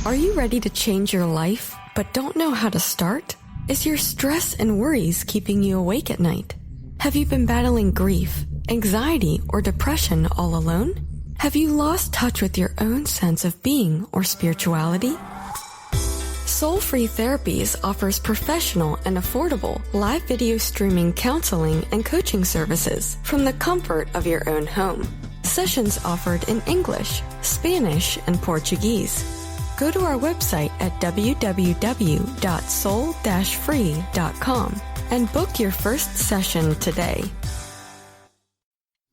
Are you ready to change your life, but don't know how to start? Is your stress and worries keeping you awake at night? Have you been battling grief, anxiety, or depression all alone? Have you lost touch with your own sense of being or spirituality? Soul Free Therapies offers professional and affordable live video streaming counseling and coaching services from the comfort of your own home. Sessions offered in English, Spanish, and Portuguese. Go to our website at www.soul-free.com and book your first session today.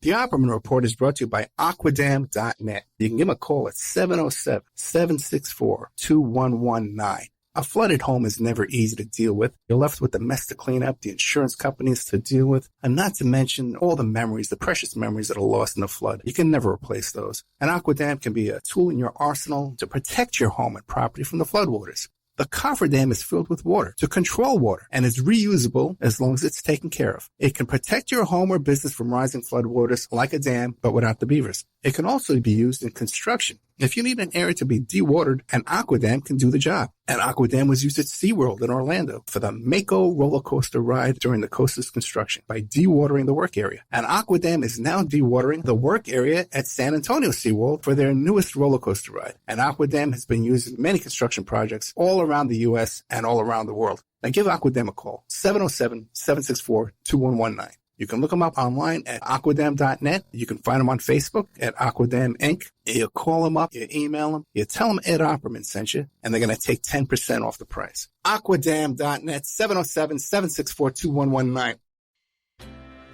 The Opperman Report is brought to you by Aquadam.net. You can give them a call at 707-764-2119. A flooded home is never easy to deal with. You're left with the mess to clean up, the insurance companies to deal with, and not to mention all the memories, the precious memories that are lost in the flood. You can never replace those. And Aquadam can be a tool in your arsenal to protect your home and property from the floodwaters. The cofferdam is filled with water to control water and is reusable as long as it's taken care of. It can protect your home or business from rising floodwaters like a dam, but without the beavers. It can also be used in construction. If you need an area to be dewatered, an Aquadam can do the job. An Aquadam was used at SeaWorld in Orlando for the Mako roller coaster ride during the coaster's construction by dewatering the work area. An Aquadam is now dewatering the work area at San Antonio SeaWorld for their newest roller coaster ride. An Aquadam has been used in many construction projects all around the U.S. and all around the world. Now give Aquadam a call, 707-764-2119. You can look them up online at aquadam.net. You can find them on Facebook at Aquadam Inc. You call them up, you email them, you tell them Ed Opperman sent you, and they're going to take 10% off the price. Aquadam.net, 707-764-2119.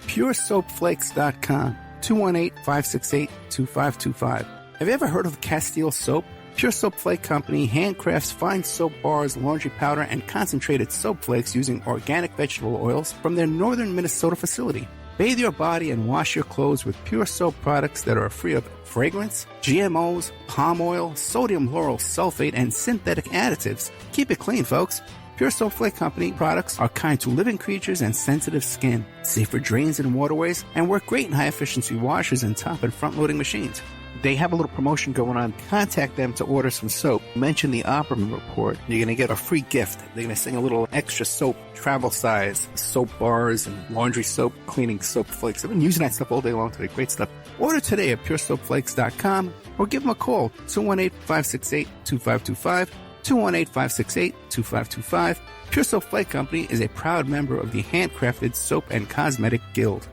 PureSoapFlakes.com, 218-568-2525. Have you ever heard of Castile Soap? Pure Soap Flake Company handcrafts fine soap bars, laundry powder, and concentrated soap flakes using organic vegetable oils from their northern Minnesota facility. Bathe your body and wash your clothes with Pure Soap products that are free of fragrance, GMOs, palm oil, sodium lauryl sulfate, and synthetic additives. Keep it clean, folks. Pure Soap Flake Company products are kind to living creatures and sensitive skin, safe for drains and waterways, and work great in high-efficiency washers and top and front-loading machines. They have a little promotion going on. Contact them to order some soap. Mention the Opperman Report. You're going to get a free gift. They're going to send a little extra soap, travel size, soap bars and laundry soap, cleaning soap flakes. I've been using that stuff all day long today. Great stuff. Order today at puresoapflakes.com or give them a call, 218-568-2525, 218-568-2525. Pure Soap Flake Company is a proud member of the Handcrafted Soap and Cosmetic Guild.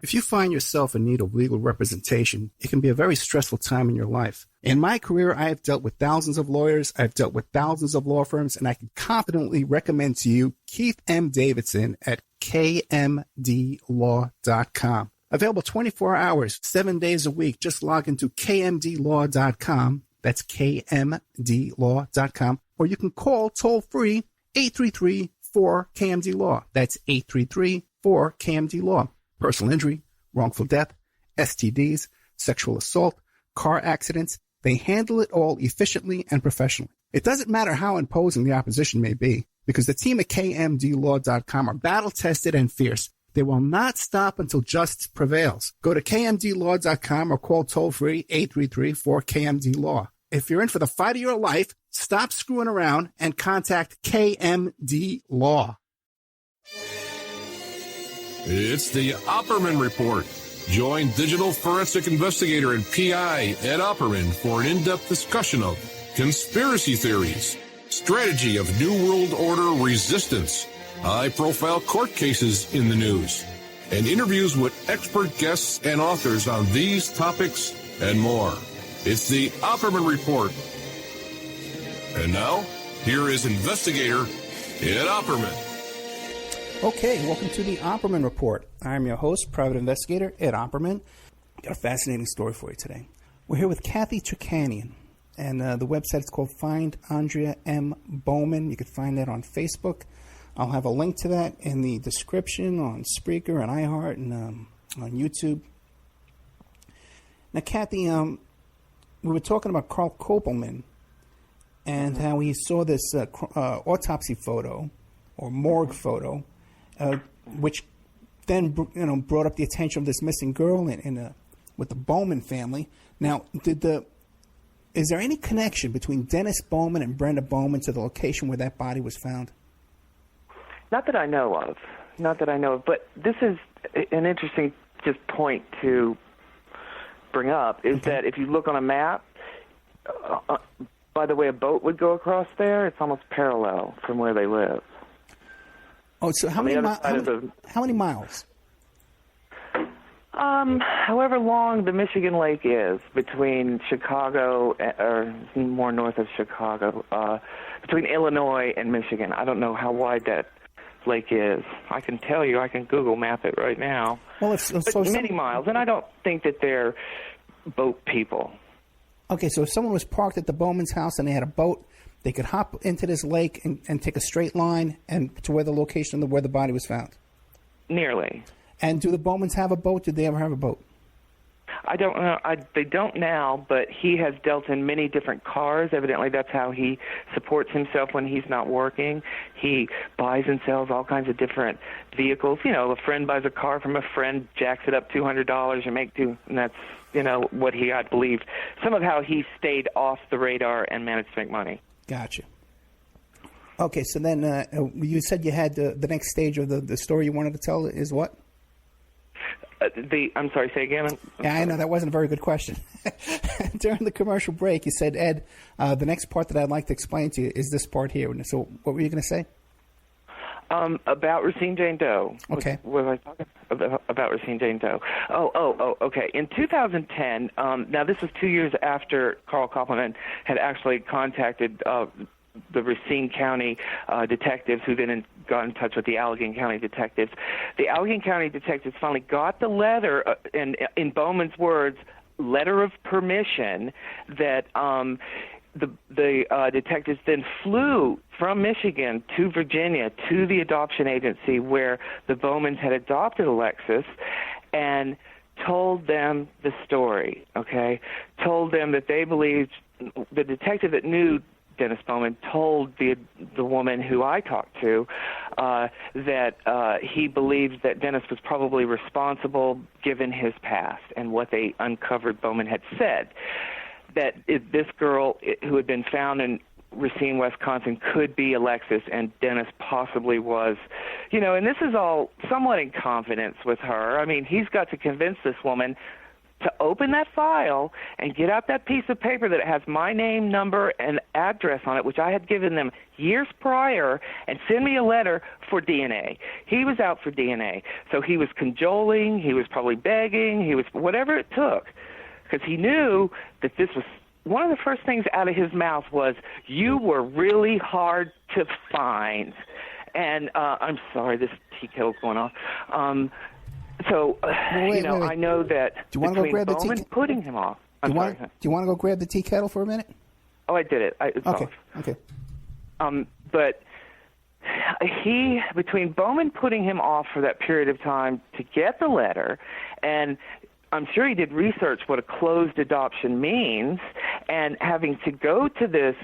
If you find yourself in need of legal representation, it can be a very stressful time in your life. In my career, I have dealt with thousands of lawyers, I've dealt with thousands of law firms, and I can confidently recommend to you Keith M. Davidson at kmdlaw.com. Available 24 hours, 7 days a week. Just log into kmdlaw.com. That's kmdlaw.com. Or you can call toll-free 833-4KMD-LAW. That's 833-4KMD-LAW. Personal injury, wrongful death, STDs, sexual assault, car accidents. They handle it all efficiently and professionally. It doesn't matter how imposing the opposition may be, because the team at kmdlaw.com are battle-tested and fierce. They will not stop until justice prevails. Go to kmdlaw.com or call toll-free 833-4KMD-LAW. If you're in for the fight of your life, stop screwing around and contact KMD Law. It's the Opperman Report. Join digital forensic investigator and PI Ed Opperman for an in-depth discussion of conspiracy theories, strategy of New World Order resistance, high-profile court cases in the news, and interviews with expert guests and authors on these topics and more. It's the Opperman Report. And now, here is investigator Ed Opperman. Okay, welcome to the Opperman Report. I'm your host, private investigator Ed Opperman. Got a fascinating story for you today. We're here with Cathy Terkanian, and the website is called Find Aundria M Bowman. You can find that on Facebook. I'll have a link to that in the description on Spreaker and iHeart and on YouTube. Now, Cathy, we were talking about Carl Koppelman and how he saw this autopsy photo or morgue photo, which then brought up the attention of this missing girl with the Bowman family. Now, did the Is there any connection between Dennis Bowman and Brenda Bowman to the location where that body was found? Not that I know of. Not that I know of. But this is an interesting just point to bring up, is that if you look on a map, by the way a boat would go across there, it's almost parallel from where they live. Oh, so how many miles? However long the Michigan Lake is between Chicago, or more north of Chicago, between Illinois and Michigan. I don't know how wide that lake is. I can tell you. I can Google map it right now. Well, many miles, and I don't think that they're boat people. Okay, so if someone was parked at the Bowman's house and they had a boat, they could hop into this lake and take a straight line and to where the location of where the body was found. Nearly. And do the Bowmans have a boat? Did they ever have a boat? I don't know. They don't now, but he has dealt in many different cars. Evidently, that's how he supports himself when he's not working. He buys and sells all kinds of different vehicles. You know, a friend buys a car from a friend, jacks it up $200, and and that's, what he, I believe, some of how he stayed off the radar and managed to make money. Gotcha. Okay, so then you said you had the next stage of the story you wanted to tell is what? I'm sorry, say again? I know that wasn't a very good question. During the commercial break, you said, Ed, the next part that I'd like to explain to you is this part here. So what were you going to say? About Racine Jane Doe. Okay. Was I talking about Racine Jane Doe? Oh, okay. In 2010, now this was 2 years after Carl Koppelman had actually contacted the Racine County detectives, who then got in touch with the Allegheny County detectives. The Allegheny County detectives finally got the letter, in Bowman's words, letter of permission, that the detectives then flew from Michigan to Virginia to the adoption agency where the Bowmans had adopted Alexis, and told them the story, okay? Told them that they believed, the detective that knew Dennis Bowman told the woman who I talked to that he believed that Dennis was probably responsible given his past and what they uncovered Bowman had said, that this girl who had been found in Racine, Wisconsin, could be Alexis, and Dennis possibly was, and this is all somewhat in confidence with her. I mean, he's got to convince this woman to open that file and get out that piece of paper that has my name, number, and address on it, which I had given them years prior, and send me a letter for DNA. He was out for DNA. So he was cajoling, he was probably begging, he was whatever it took, because he knew that this was one of the first things out of his mouth was, you were really hard to find. And I'm sorry, this tea kettle's going off. So, wait. I know that do you want to go grab the tea? Putting him off. Do you want to go grab the tea kettle for a minute? Oh, I did it. It's okay. off. Okay. But between Bowman putting him off for that period of time to get the letter, and I'm sure he did research what a closed adoption means, and having to go to this,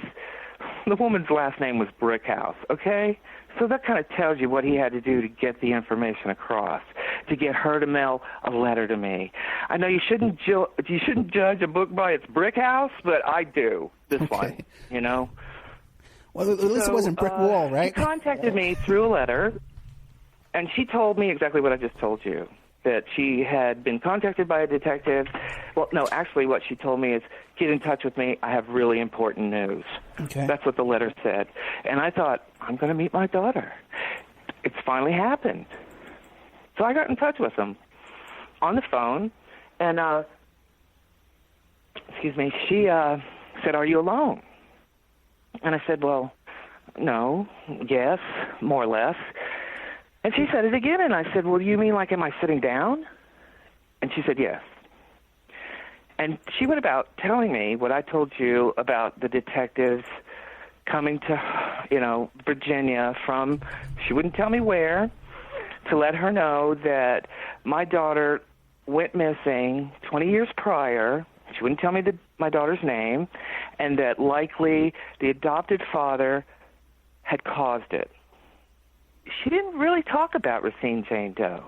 the woman's last name was Brickhouse, okay? So that kind of tells you what he had to do to get the information across, to get her to mail a letter to me. I know you shouldn't judge a book by its brick house, but I do, this one, Well, at least it wasn't brick wall, right? She contacted me through a letter, and she told me exactly what I just told you, that she had been contacted by a detective. Well, no, actually what she told me is, get in touch with me. I have really important news. Okay. That's what the letter said. And I thought, I'm going to meet my daughter. It's finally happened. So I got in touch with him on the phone, and, she said, are you alone? And I said, well, no, yes, more or less. And she said it again, and I said, well, you mean like, am I sitting down? And she said, yes. And she went about telling me what I told you about the detectives coming to, Virginia from, she wouldn't tell me where, to let her know that my daughter went missing 20 years prior. She wouldn't tell me my daughter's name, and that likely the adopted father had caused it. She didn't really talk about Racine Jane Doe.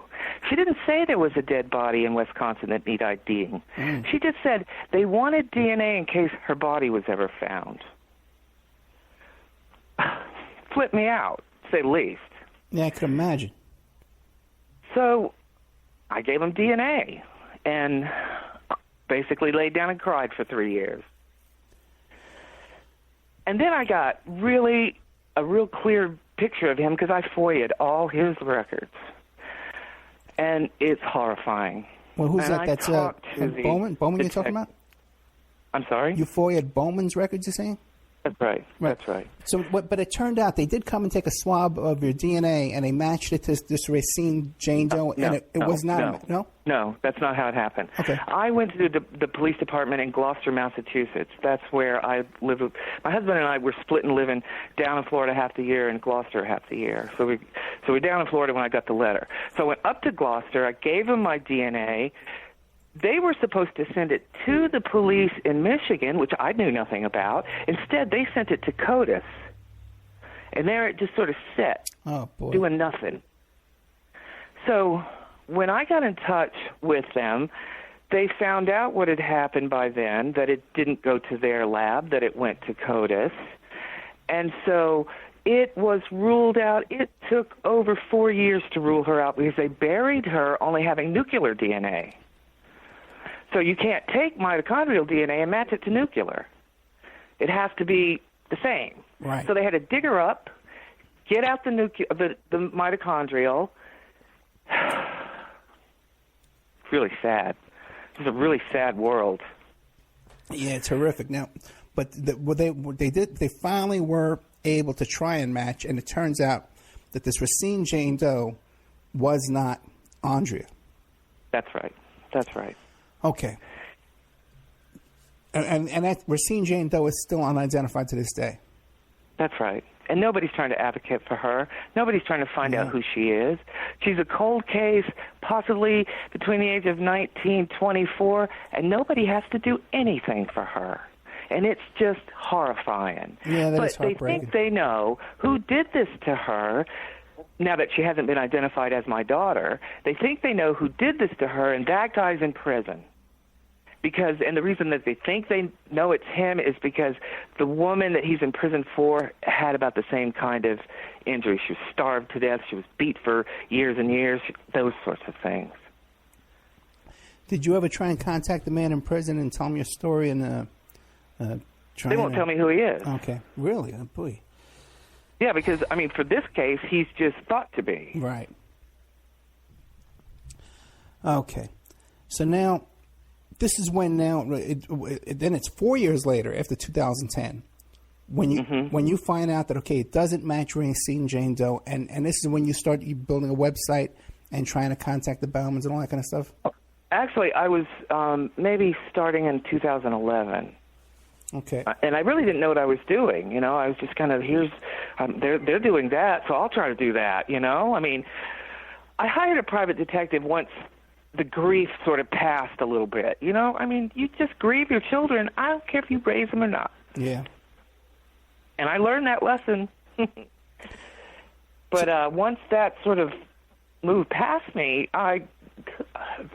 She didn't say there was a dead body in Wisconsin that needed IDing. She just said they wanted DNA in case her body was ever found. Flipped me out, to say the least. Yeah, I could imagine. So I gave him DNA and basically laid down and cried for 3 years. And then I got a real clear picture of him because I FOIA'd all his records. And it's horrifying. Well, who's and that? That's Bowman? Bowman you're talking about? I'm sorry? You FOIA'd Bowman's records, you're saying? That's right. That's right. So, but it turned out they did come and take a swab of your DNA, and they matched it to this Racine Jane Doe, and it was not. No, that's not how it happened. Okay. I went to the police department in Gloucester, Massachusetts. That's where I lived. My husband and I were split and living down in Florida half the year and Gloucester half the year. So we're down in Florida when I got the letter. So I went up to Gloucester. I gave them my DNA. They were supposed to send it to the police in Michigan, which I knew nothing about. Instead, they sent it to CODIS. And there it just sort of sat, doing nothing. So when I got in touch with them, they found out what had happened by then, that it didn't go to their lab, that it went to CODIS. And so it was ruled out. It took over 4 years to rule her out because they buried her only having nuclear DNA. So you can't take mitochondrial DNA and match it to nuclear. It has to be the same. Right. So they had to dig her up, get out the mitochondrial. It's really sad. It's a really sad world. Yeah, it's horrific. Now, but they finally were able to try and match, and it turns out that this Racine Jane Doe was not Aundria. That's right. That's right. Okay. And that Racine Jane Doe is still unidentified to this day. That's right. And nobody's trying to advocate for her. Nobody's trying to find out who she is. She's a cold case, possibly between the age of 19, 24, and nobody has to do anything for her. And it's just horrifying. Yeah, that is heartbreaking. But they think they know who did this to her. Now that she hasn't been identified as my daughter, they think they know who did this to her, and that guy's in prison. And the reason that they think they know it's him is because the woman that he's in prison for had about the same kind of injury. She was starved to death. She was beat for years and years, those sorts of things. Did you ever try and contact the man in prison and tell him your story? And they won't tell me who he is. Okay. Really? Oh, boy. Yeah, because, I mean, for this case, he's just thought to be. Right. Okay. So now, this is when then it's 4 years later, after 2010, when you find out that, okay, it doesn't match Racine Jane Doe, and this is when you start building a website and trying to contact the Bowmans and all that kind of stuff? Actually, I was maybe starting in 2011. Okay. And I really didn't know what I was doing. You know, I was just kind of, they're doing that, so I'll try to do that, you know? I mean, I hired a private detective once the grief sort of passed a little bit, you know? I mean, you just grieve your children. I don't care if you raise them or not. Yeah. And I learned that lesson. But once that sort of moved past me,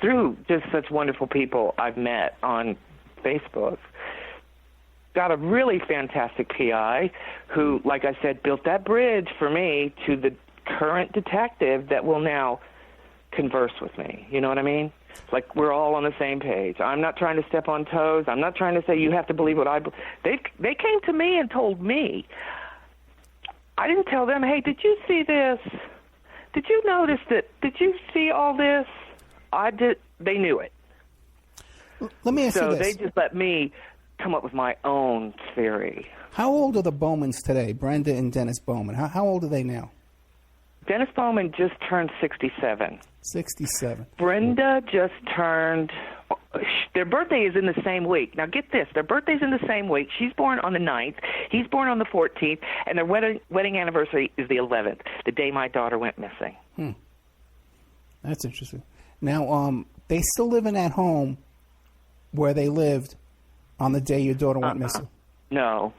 through just such wonderful people I've met on Facebook, got a really fantastic PI who, like I said, built that bridge for me to the current detective that will now converse with me. You know what I mean? Like, we're all on the same page. I'm not trying to step on toes. I'm not trying to say you have to believe what I believe. They came to me and told me. I didn't tell them, hey, did you see this? Did you notice that? Did you see all this? I did. They knew it. Let me ask you this. So they just let me come up with my own theory. How old are the Bowmans today, Brenda and Dennis Bowman? How old are they now? Dennis Bowman just turned 67. 67. Brenda just turned... Their birthday is in the same week. Now, get this. Their birthday's in the same week. She's born on the 9th. He's born on the 14th. And their wedding anniversary is the 11th, the day my daughter went missing. That's interesting. Now, they still live in that home where they lived on the day your daughter went missing? No.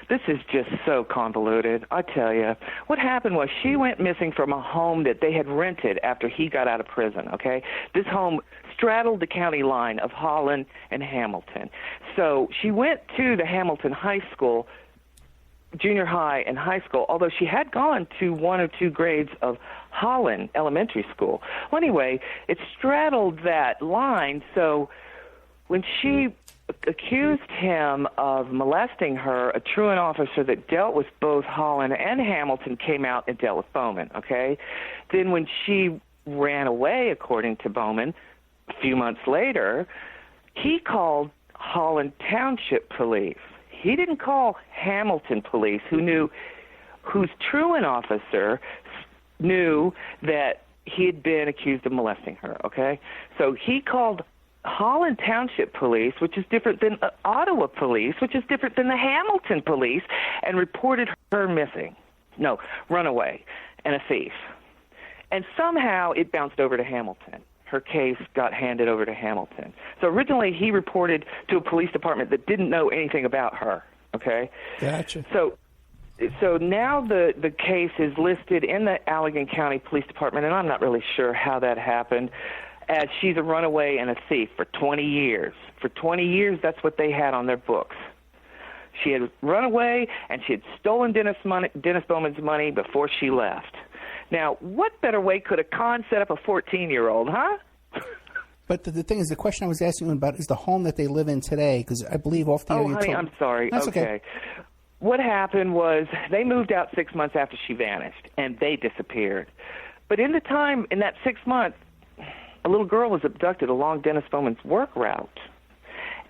This is just so convoluted, I tell you. What happened was she went missing from a home that they had rented after he got out of prison, okay? This home straddled the county line of Holland and Hamilton. So she went to the Hamilton High School, junior high and high school, although she had gone to 1 or 2 grades of Holland Elementary School. Well, anyway, it straddled that line, so when she accused him of molesting her, a truant officer that dealt with both Holland and Hamilton came out and dealt with Bowman, okay? Then when she ran away, according to Bowman, a few months later, he called Holland Township Police. He didn't call Hamilton Police, whose truant officer knew that he had been accused of molesting her, okay? So he called Holland Township Police, which is different than Ottawa Police, which is different than the Hamilton Police, and reported her missing. No, runaway and a thief. And somehow it bounced over to Hamilton. Her case got handed over to Hamilton. So originally he reported to a police department that didn't know anything about her, okay? Gotcha. So now the case is listed in the Allegan County Police Department, and I'm not really sure how that happened, as she's a runaway and a thief for 20 years. For 20 years, that's what they had on their books. She had run away, and she had stolen Dennis Bowman's money before she left. Now, what better way could a con set up a 14-year-old, huh? But the thing is, the question I was asking you about is the home that they live in today, because I believe off the air you honey, told... I'm sorry. That's okay. What happened was they moved out 6 months after she vanished, and they disappeared. But in that 6 months, a little girl was abducted along Dennis Bowman's work route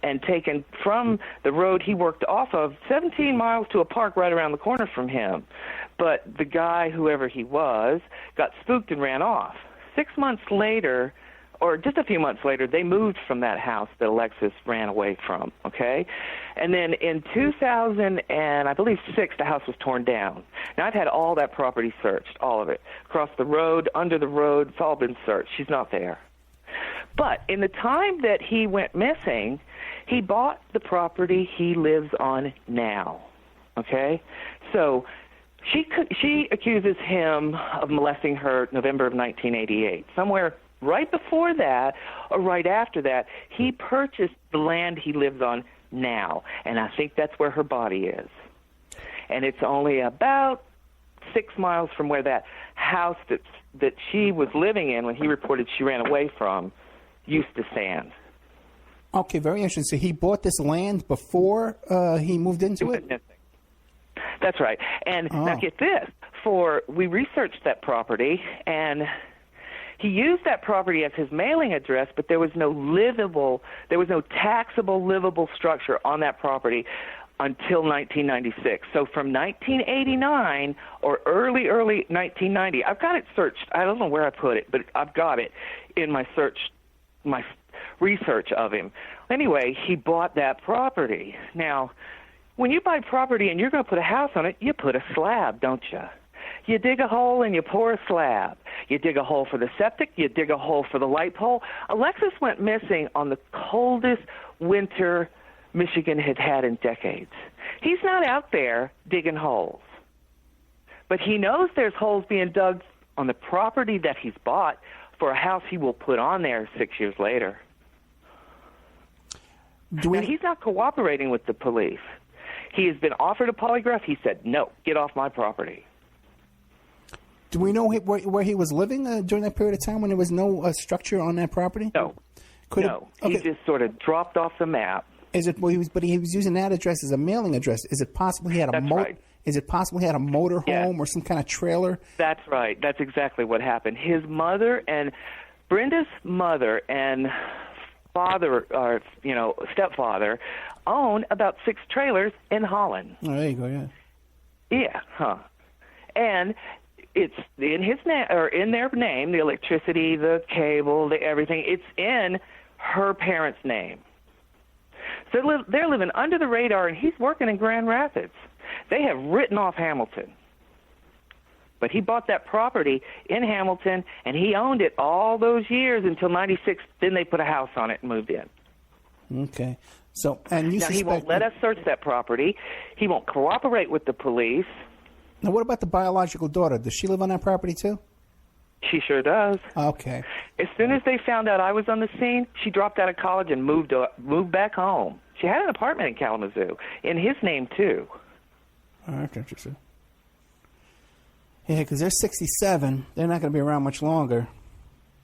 and taken from the road he worked off of 17 miles to a park right around the corner from him. But the guy, whoever he was, got spooked and ran off. 6 months later, or just a few months later, they moved from that house that Alexis ran away from, okay? And then in 2006, the house was torn down. Now, I've had all that property searched, all of it. Across the road, under the road, it's all been searched. She's not there. But in the time that he went missing, he bought the property he lives on now, okay? So she accuses him of molesting her November of 1988. Somewhere right before that or right after that, he purchased the land he lives on now, and I think that's where her body is. And it's only about 6 miles from where that house that she was living in when he reported she ran away from used to stand. Okay, very interesting. So he bought this land before he moved into it? That's right. And now get this. We researched that property, and he used that property as his mailing address, but there was no taxable livable structure on that property until 1996. So from 1989 or early 1990, I've got it searched. I don't know where I put it, but I've got it in my research of him. Anyway, he bought that property. Now, when you buy property and you're going to put a house on it, you put a slab, don't you? You dig a hole and you pour a slab. You dig a hole for the septic. You dig a hole for the light pole. Alexis went missing on the coldest winter Michigan had had in decades. He's not out there digging holes. But he knows there's holes being dug on the property that he's bought for a house he will put on there 6 years later. Now, he's not cooperating with the police. He has been offered a polygraph. He said, no, get off my property. Do we know where he was living during that period of time when there was no structure on that property? No. He just sort of dropped off the map. Is it? Well, he was using that address as a mailing address. Is it possible he had a motor? Right. Is it possible he had a motor home or some kind of trailer? That's right. That's exactly what happened. His mother and Brenda's mother and father, or stepfather, own about 6 trailers in Holland. Oh, there you go. Yeah. Yeah. And it's in his name, or in their name, the electricity, the cable, the everything. It's in her parents' name. So they're living under the radar, and he's working in Grand Rapids. They have written off Hamilton. But he bought that property in Hamilton, and he owned it all those years until 96. Then they put a house on it and moved in. Okay. So, and you now, suspect... he won't let us search that property. He won't cooperate with the police. Now, what about the biological daughter? Does she live on that property, too? She sure does. Okay. As soon as they found out I was on the scene, she dropped out of college and moved back home. She had an apartment in Kalamazoo, in his name, too. Oh, that's interesting. Yeah, because they're 67. They're not going to be around much longer.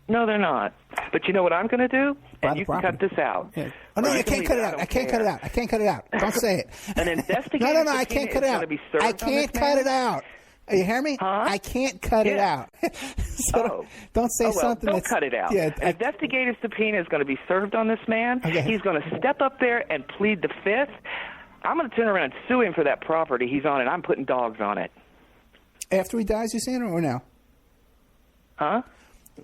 No, they're not. But you know what I'm going to do? And you can cut this out. Yeah. Oh, no, I can't cut it out. I can't cut it out. I can't cut it out. Don't say it. An investigator. No, I can't cut it out. I can't cut it out. You hear me? Huh? I can't cut it out. So don't say something don't that's... cut it out. Yeah, An investigative subpoena is going to be served on this man. Okay. He's going to step up there and plead the fifth. I'm going to turn around and sue him for that property he's on, and I'm putting dogs on it. After he dies, you're saying, or now? Huh?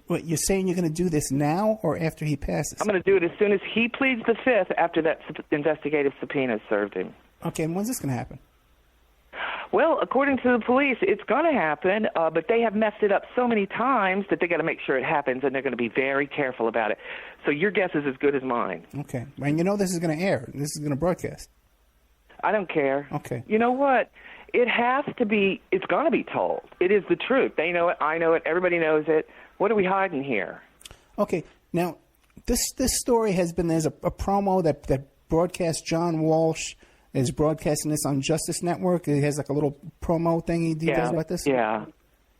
What, you're saying you're going to do this now or after he passes? I'm going to do it as soon as he pleads the fifth after that investigative subpoena is served him. Okay, and when's this going to happen? Well, according to the police, it's going to happen, but they have messed it up so many times that they got to make sure it happens, and they're going to be very careful about it. So your guess is as good as mine. Okay. And you know this is going to air. This is going to broadcast. I don't care. Okay. You know what? It has to be, it's going to be told. It is the truth. They know it. I know it. Everybody knows it. What are we hiding here? Okay. Now, this story has been, there's a promo that broadcast. John Walsh is broadcasting this on Justice Network. He has like a little promo thing. Do you guys about this? Yeah.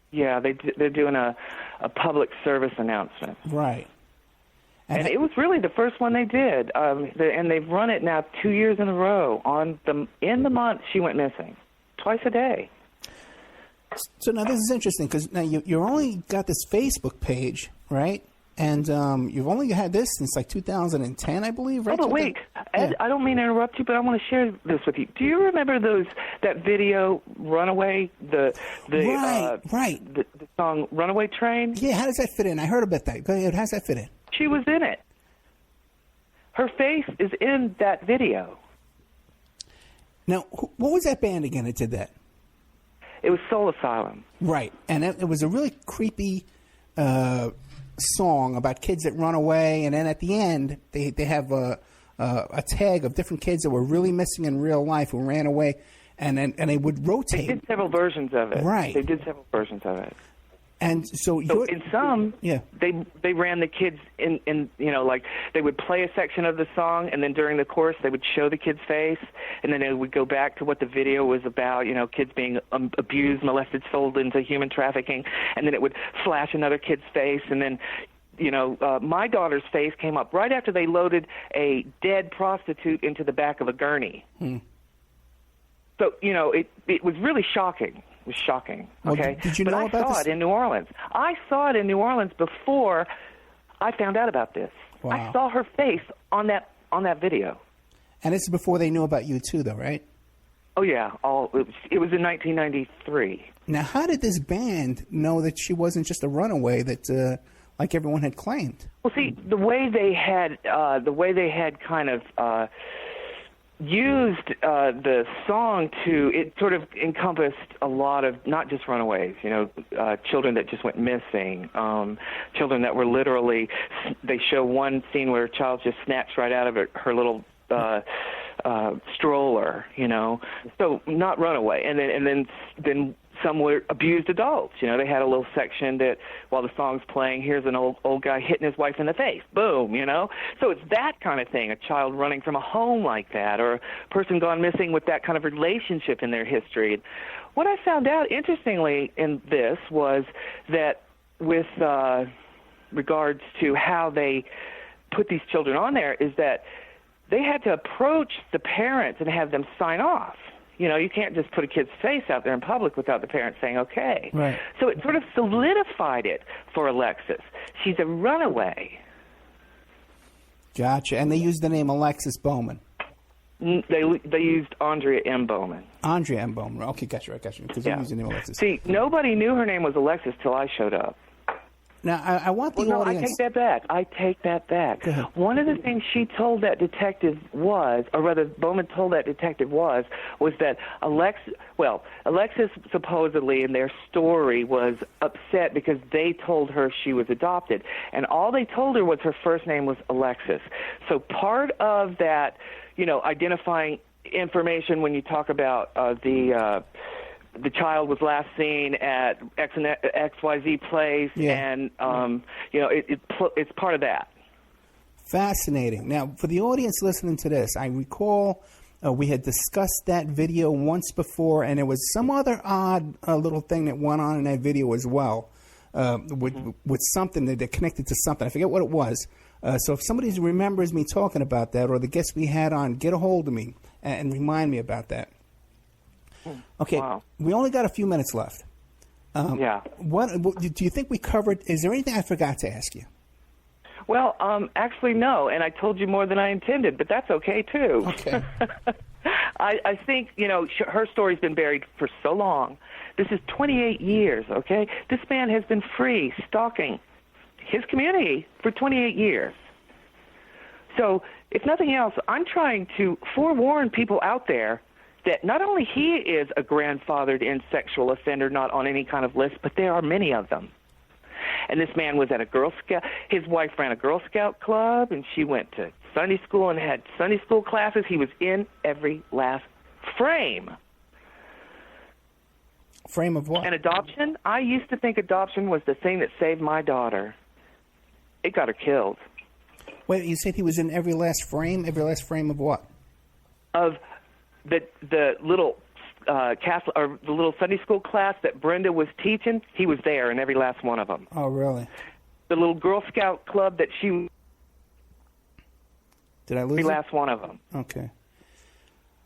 Yeah, they're doing a public service announcement. Right. And it was really the first one they did. And they've run it now 2 years in a row. In the month she went missing. Twice a day. So now this is interesting because now you only got this Facebook page, right? And you've only had this since like 2010, I believe, right? Oh, but wait, Ed, I don't mean to interrupt you, but I want to share this with you. Do you remember that video, Runaway, the song Runaway Train? Yeah, how does that fit in? I heard about that. Go ahead, how does that fit in? She was in it. Her face is in that video. Now, what was that band again that did that? It was Soul Asylum. Right, and it was a really creepy song about kids that run away, and then at the end they have a tag of different kids that were really missing in real life who ran away, and they would rotate. They did several versions of it. Right. They did several versions of it. And so in some, they ran the kids in like they would play a section of the song, and then during the course they would show the kid's face, and then it would go back to what the video was about, kids being abused, molested, sold into human trafficking, and then it would flash another kid's face, and then my daughter's face came up right after they loaded a dead prostitute into the back of a gurney. So, it was really shocking. It was shocking. Okay. Did you know about this? I saw it in New Orleans. I saw it in New Orleans before I found out about this. Wow. I saw her face on that video. And this is before they knew about you too, though, right? Oh yeah. It was in 1993. Now, how did this band know that she wasn't just a runaway that, like everyone had claimed? Well, see, the way they had kind of used the song it sort of encompassed a lot of not just runaways, children that just went missing, children that were literally, they show one scene where a child just snatched right out of her little stroller, so not runaway, and then some were abused adults. They had a little section that while the song's playing, here's an old guy hitting his wife in the face. Boom, So it's that kind of thing, a child running from a home like that, or a person gone missing with that kind of relationship in their history. What I found out, interestingly, in this was that with regards to how they put these children on there is that they had to approach the parents and have them sign off. You can't just put a kid's face out there in public without the parents saying okay. Right. So it sort of solidified it for Alexis. She's a runaway. Gotcha. And they used the name Alexis Bowman. They used Aundria M Bowman. Aundria M Bowman. Okay, gotcha. Because they used the name Alexis. See, nobody knew her name was Alexis till I showed up. Now, I want the audience... I take that back. One of the things she told that detective was Bowman told that detective was that Alexis supposedly in their story was upset because they told her she was adopted. And all they told her was her first name was Alexis. So part of that, identifying information when you talk about the child was last seen at XYZ place, and it's part of that. Fascinating. Now, for the audience listening to this, I recall we had discussed that video once before, and there was some other odd little thing that went on in that video as well, with something that connected to something. I forget what it was. So if somebody remembers me talking about that, or the guest we had on, get a hold of me and remind me about that. Okay, wow. We only got a few minutes left. What do you think we covered? Is there anything I forgot to ask you? Well, actually, no, and I told you more than I intended, but that's okay, too. Okay. I think, her story's been buried for so long. This is 28 years, okay? This man has been free, stalking his community for 28 years. So, if nothing else, I'm trying to forewarn people out there that not only he is a grandfathered in sexual offender, not on any kind of list, but there are many of them. And this man was at a Girl Scout. His wife ran a Girl Scout club, and she went to Sunday school and had Sunday school classes. He was in every last frame. Frame of what? And adoption? I used to think adoption was the thing that saved my daughter. It got her killed. Wait, you said he was in every last frame? Every last frame of what? Of the little Catholic, or the little Sunday school class that Brenda was teaching. He was there in every last one of them. Oh, really? The little Girl Scout club that she. Did I lose every it? last one of them? Okay.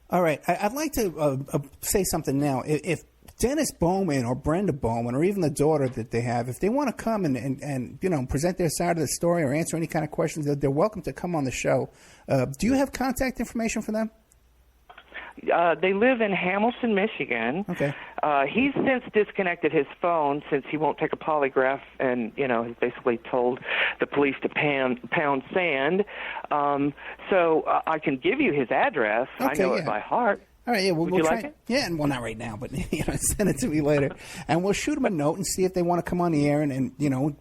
All right. I'd like to say something now. If Dennis Bowman or Brenda Bowman, or even the daughter that they have, if they want to come and present their side of the story or answer any kind of questions, they're welcome to come on the show. Do you have contact information for them? They live in Hamilton, Michigan. Okay. He's since disconnected his phone since he won't take a polygraph, and has basically told the police to pound sand. So I can give you his address. Okay, I know it by heart. All right, yeah, Would you try like it? Yeah, well, not right now, but send it to me later, and we'll shoot them a note and see if they want to come on the air and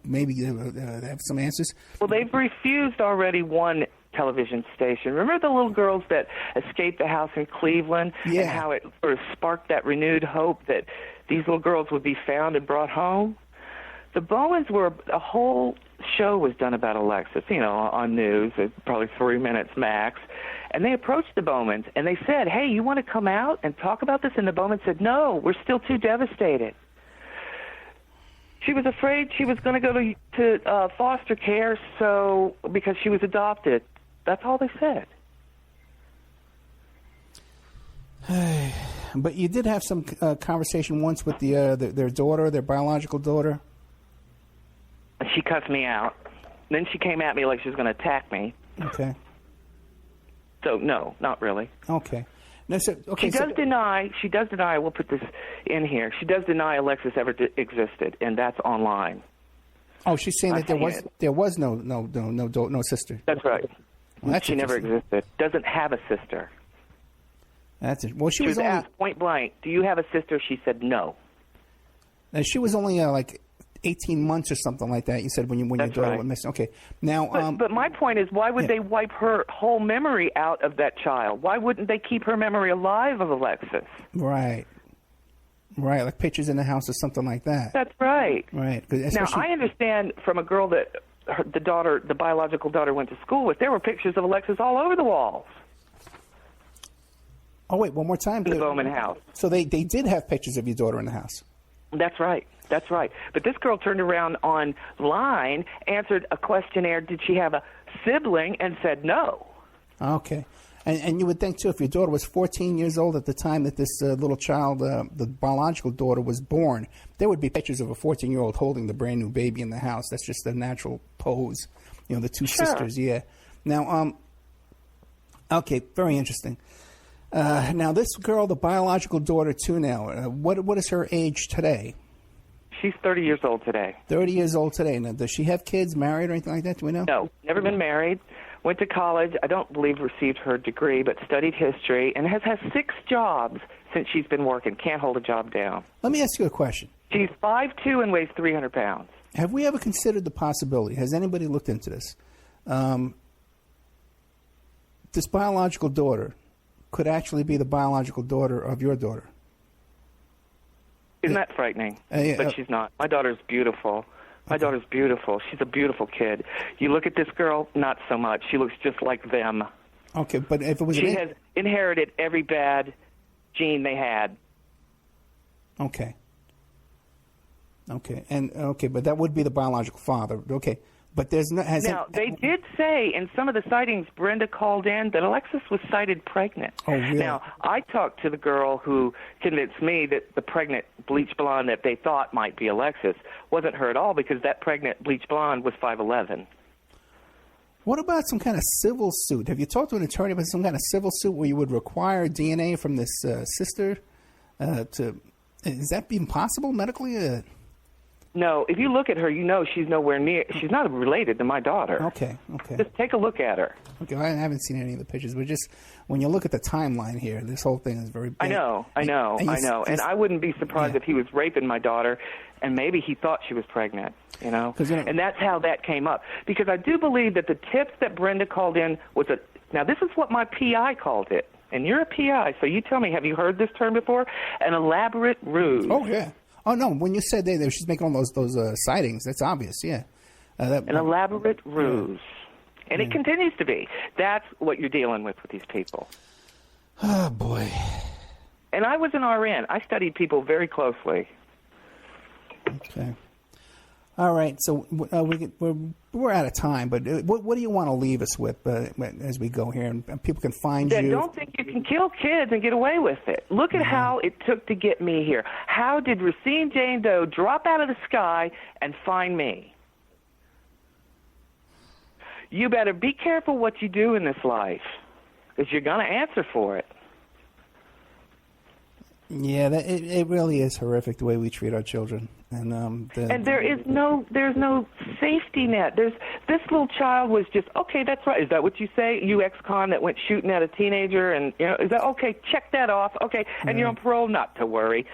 maybe have some answers. Well, they've refused already one television station. Remember the little girls that escaped the house in Cleveland, yeah, and how it sort of sparked that renewed hope that these little girls would be found and brought home? The Bowmans a whole show was done about Alexis, on news, probably 3 minutes max. And they approached the Bowmans, and they said, hey, you want to come out and talk about this? And the Bowmans said, no, we're still too devastated. She was afraid she was going to go to foster care because she was adopted. That's all they said. But you did have some conversation once with their daughter, their biological daughter. She cussed me out. Then she came at me like she was going to attack me. Okay. So, no, not really. Okay. No, so, okay. She does deny, we'll put this in here, she does deny Alexis ever existed, and that's online. Oh, she's saying that there was no sister. That's right. Well, she never existed. Doesn't have a sister. That's it. Well, she was asked point blank, do you have a sister? She said no. Now, she was only like 18 months or something like that. You said when your daughter went missing. Okay. Now, but my point is, why would they wipe her whole memory out of that child? Why wouldn't they keep her memory alive of Alexis? Right. Right, like pictures in the house or something like that. That's right. Right. Now, I understand from a girl that the biological daughter went to school with, there were pictures of Alexis all over the walls. Oh, wait, one more time. In the Bowman house. So they did have pictures of your daughter in the house. That's right. That's right. But this girl turned around online, answered a questionnaire, did she have a sibling, and said no. Okay. And you would think, too, if your daughter was 14 years old at the time that this little child, the biological daughter, was born, there would be pictures of a 14-year-old holding the brand-new baby in the house. That's just a natural pose. The two sisters, yeah. Now, okay, very interesting. Now, this girl, the biological daughter, too, now, what is her age today? She's 30 years old today. 30 years old today. Now, does she have kids, married, or anything like that? Do we know? No, never been married. Went to college. I don't believe received her degree, but studied history and has had 6 jobs since she's been working. Can't hold a job down. Let me ask you a question. She's 5'2" and weighs 300 pounds. Have we ever considered the possibility, has anybody looked into this, this biological daughter could actually be the biological daughter of your daughter. Isn't that frightening? But she's not. My daughter's beautiful. My daughter's beautiful. She's a beautiful kid. You look at this girl, not so much. She looks just like them. Okay, but if it was... She has inherited every bad gene they had. Okay. But that would be the biological father. Okay, but there's no... They did say in some of the sightings Brenda called in that Alexis was sighted pregnant. Oh, really? Now, I talked to the girl who convinced me that the pregnant bleach blonde that they thought might be Alexis wasn't her at all, because that pregnant bleach blonde was 5'11". What about some kind of civil suit? Have you talked to an attorney about some kind of civil suit where you would require DNA from this sister to... Is that even possible medically? No, if you look at her, you know she's nowhere near... She's not related to my daughter. Okay. Just take a look at her. Okay, I haven't seen any of the pictures, but just when you look at the timeline here, this whole thing is very big. I know. And I wouldn't be surprised if he was raping my daughter, and maybe he thought she was pregnant, you know? And that's how that came up. Because I do believe that the tips that Brenda called in was a... Now, this is what my PI called it. And you're a PI, so you tell me, have you heard this term before? An elaborate ruse. Oh, yeah. Oh, no, when you said she's making all those sightings, that's obvious, yeah. An elaborate ruse. Yeah. And it continues to be. That's what you're dealing with these people. Oh, boy. And I was an RN. I studied people very closely. Okay. All right, so we're out of time, but what do you want to leave us with as we go here, and people can find you? Don't think you can kill kids and get away with it. Look at how it took to get me here. How did Racine Jane Doe drop out of the sky and find me? You better be careful what you do in this life, because you're going to answer for it. Yeah, it really is horrific the way we treat our children, and there's no safety net. This little child was just okay. That's right. Is that what you say? You ex-con that went shooting at a teenager, and is that okay? Check that off. Okay, and you're on parole. Not to worry.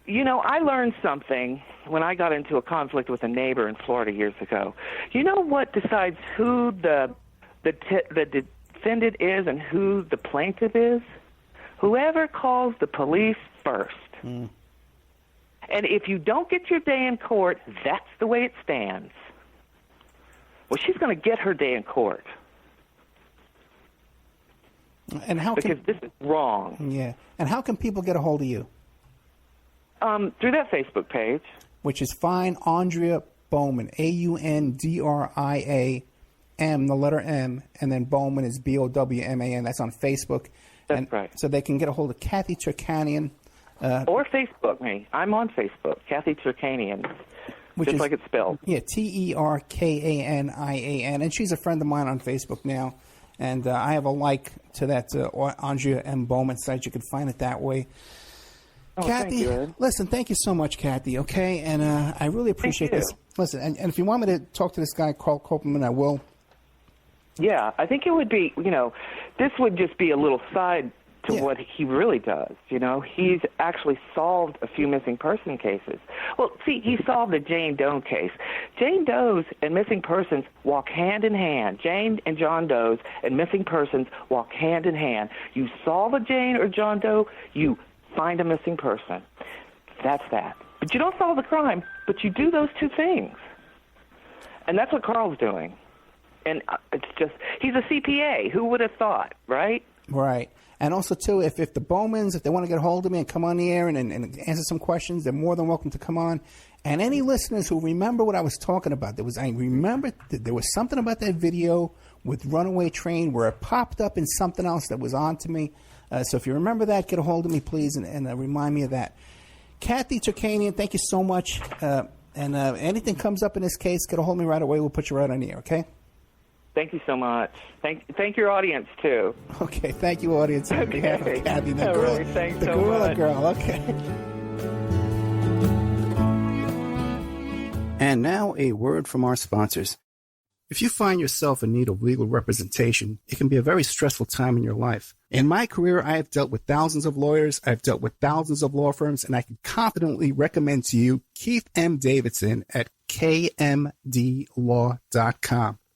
I learned something when I got into a conflict with a neighbor in Florida years ago. You know what decides who the defendant is and who the plaintiff is? Whoever calls the police first. And if you don't get your day in court, that's the way it stands. Well, she's going to get her day in court. And because this is wrong. Yeah. And how can people get a hold of you? Through that Facebook page. Which is Find Aundria Bowman, AUNDRIA M, the letter M, and then Bowman is BOWMAN. That's on Facebook. That's right. So they can get a hold of Cathy Terkanian. Or Facebook me. I'm on Facebook, Cathy Terkanian, just like it's spelled. Yeah, TERKANIAN. And she's a friend of mine on Facebook now. And I have a like to that Aundria M Bowman site. You can find it that way. Oh, Cathy, thank you, Ed. Listen, thank you so much, Cathy, okay? And I really appreciate this. Listen, and if you want me to talk to this guy, Carl Koppelman, I will. Yeah, I think it would be, this would just be a little side to what he really does. He's actually solved a few missing person cases. Well, see, he solved a Jane Doe case. Jane Doe's and missing persons walk hand in hand. Jane and John Doe's and missing persons walk hand in hand. You solve a Jane or John Doe, you find a missing person. That's that. But you don't solve the crime, but you do those two things. And that's what Carl's doing. And it's just, he's a CPA. Who would have thought, right? Right. And also, too, if the Bowmans, if they want to get a hold of me and come on the air and answer some questions, they're more than welcome to come on. And any listeners who remember what I was talking about, I remember there was something about that video with Runaway Train where it popped up in something else that was on to me. So if you remember that, get a hold of me, please, and remind me of that. Cathy Terkanian, thank you so much. And anything comes up in this case, get a hold of me right away. We'll put you right on the air, okay? Thank you so much. Thank your audience, too. Okay, thank you, audience. On behalf of Cathy, the girl, really, thanks the so Gorilla much. Girl, okay. And now a word from our sponsors. If you find yourself in need of legal representation, it can be a very stressful time in your life. In my career, I have dealt with thousands of lawyers, I've dealt with thousands of law firms, and I can confidently recommend to you Keith M. Davidson at kmdlaw.com.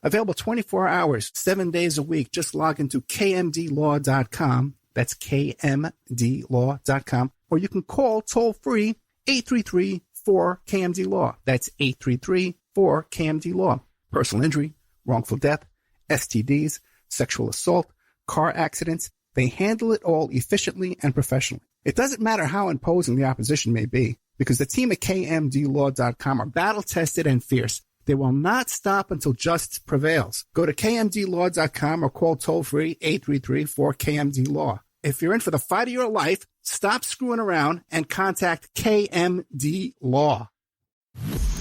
Available 24 hours, 7 days a week. Just log into kmdlaw.com. That's kmdlaw.com. Or you can call toll-free 833-4KMD-LAW. That's 833-4KMD-LAW. Personal injury, wrongful death, STDs, sexual assault, car accidents. They handle it all efficiently and professionally. It doesn't matter how imposing the opposition may be, because the team at kmdlaw.com are battle-tested and fierce. They will not stop until justice prevails. Go to kmdlaw.com or call toll-free 833-4KMD-LAW. If you're in for the fight of your life, stop screwing around and contact KMD Law.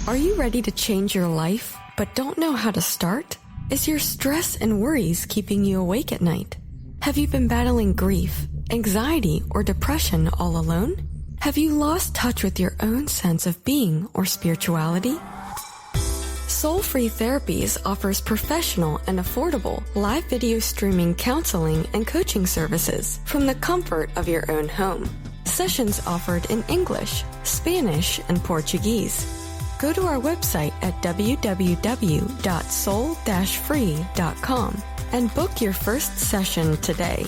Are you ready to change your life, but don't know how to start? Is your stress and worries keeping you awake at night? Have you been battling grief, anxiety, or depression all alone? Have you lost touch with your own sense of being or spirituality? Soul Free Therapies offers professional and affordable live video streaming counseling and coaching services from the comfort of your own home. Sessions offered in English, Spanish, and Portuguese. Go to our website at www.soul-free.com and book your first session today.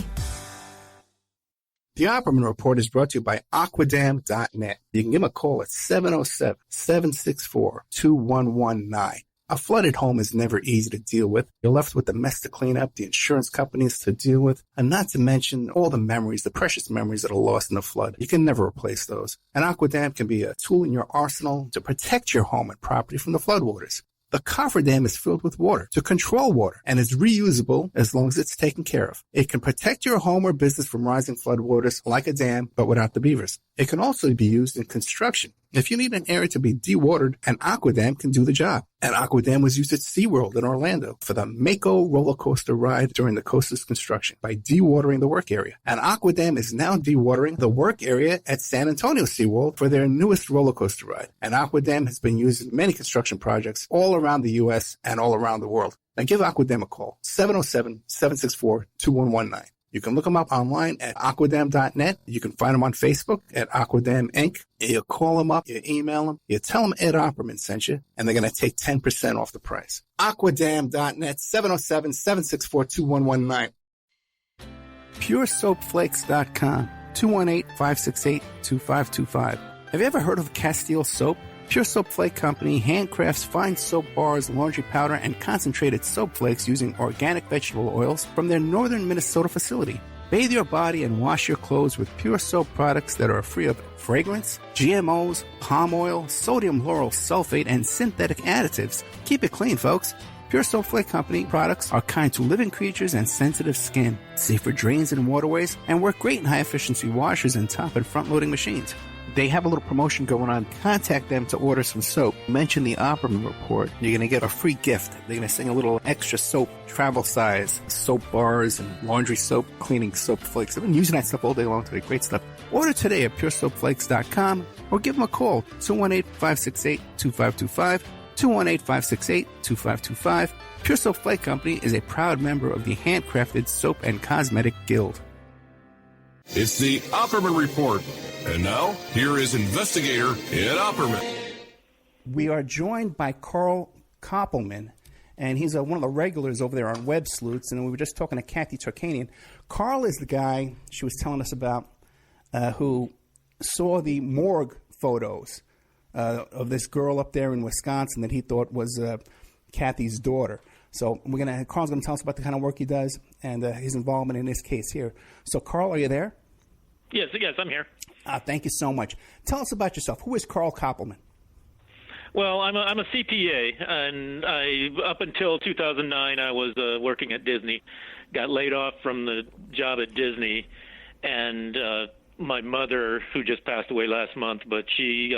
The Opperman Report is brought to you by Aquadam.net. You can give them a call at 707-764-2119. A flooded home is never easy to deal with. You're left with the mess to clean up, the insurance companies to deal with, and not to mention all the memories, the precious memories that are lost in the flood. You can never replace those. And Aquadam can be a tool in your arsenal to protect your home and property from the floodwaters. The cofferdam is filled with water to control water and is reusable as long as it's taken care of. It can protect your home or business from rising floodwaters like a dam, but without the beavers. It can also be used in construction. If you need an area to be dewatered, an Aquadam can do the job. An Aquadam was used at SeaWorld in Orlando for the Mako roller coaster ride during the coaster's construction by dewatering the work area. An Aquadam is now dewatering the work area at San Antonio SeaWorld for their newest roller coaster ride. An Aquadam has been used in many construction projects all around the U.S. and all around the world. Now give Aquadam a call, 707-764-2119. You can look them up online at aquadam.net. You can find them on Facebook at Aquadam Inc. You call them up, you email them, you tell them Ed Opperman sent you, and they're going to take 10% off the price. Aquadam.net, 707-764-2119. PureSoapFlakes.com, 218-568-2525. Have you ever heard of Castile Soap? Pure Soap Flake Company handcrafts fine soap bars, laundry powder, and concentrated soap flakes using organic vegetable oils from their northern Minnesota facility. Bathe your body and wash your clothes with Pure Soap products that are free of fragrance, GMOs, palm oil, sodium lauryl sulfate, and synthetic additives. Keep it clean, folks. Pure Soap Flake Company products are kind to living creatures and sensitive skin, safe for drains and waterways, and work great in high-efficiency washers and top and front-loading machines. They have a little promotion going on. Contact them to order some soap. Mention the Opperman Report. You're going to get a free gift. They're going to send a little extra soap, travel size, soap bars and laundry soap, cleaning soap flakes. I've been using that stuff all day long today. Great stuff. Order today at puresoapflakes.com or give them a call, 218-568-2525, 218-568-2525. Pure Soap Flake Company is a proud member of the Handcrafted Soap and Cosmetic Guild. It's the Opperman Report. And now, here is investigator Ed Opperman. We are joined by Carl Koppelman, and he's one of the regulars over there on Web Sleuths, and we were just talking to Cathy Terkanian. Carl is the guy she was telling us about who saw the morgue photos of this girl up there in Wisconsin that he thought was Cathy's daughter. So Carl's going to tell us about the kind of work he does and his involvement in this case here. So, Carl, are you there? Yes, I'm here. Thank you so much. Tell us about yourself. Who is Carl Koppelman? Well, I'm a CPA, and up until 2009, I was working at Disney. Got laid off from the job at Disney, and my mother, who just passed away last month, but she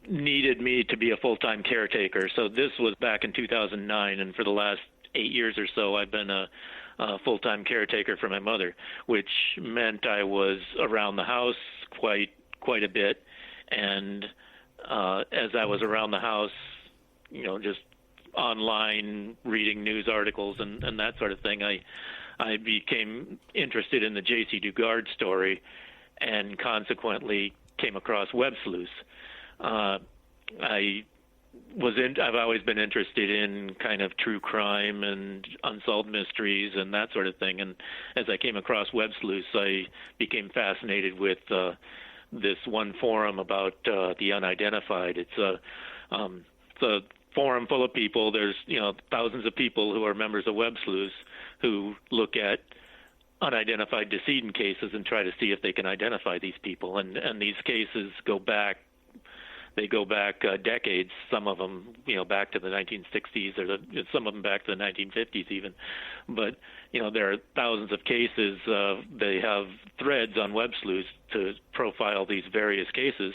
needed me to be a full-time caretaker. So this was back in 2009, and for the last 8 years or so, I've been a full-time caretaker for my mother, which meant I was around the house quite a bit. And as I was around the house, just online reading news articles and that sort of thing, I became interested in the J.C. Dugard story and consequently came across Web Sleuths. I I've always been interested in kind of true crime and unsolved mysteries and that sort of thing. And as I came across Web Sleuths, I became fascinated with this one forum about the unidentified. It's a forum full of people. There's thousands of people who are members of Web Sleuths who look at unidentified decedent cases and try to see if they can identify these people. And these cases go back decades. Some of them, back to the 1960s, or some of them back to the 1950s even. But there are thousands of cases. They have threads on Web Sleuths to profile these various cases,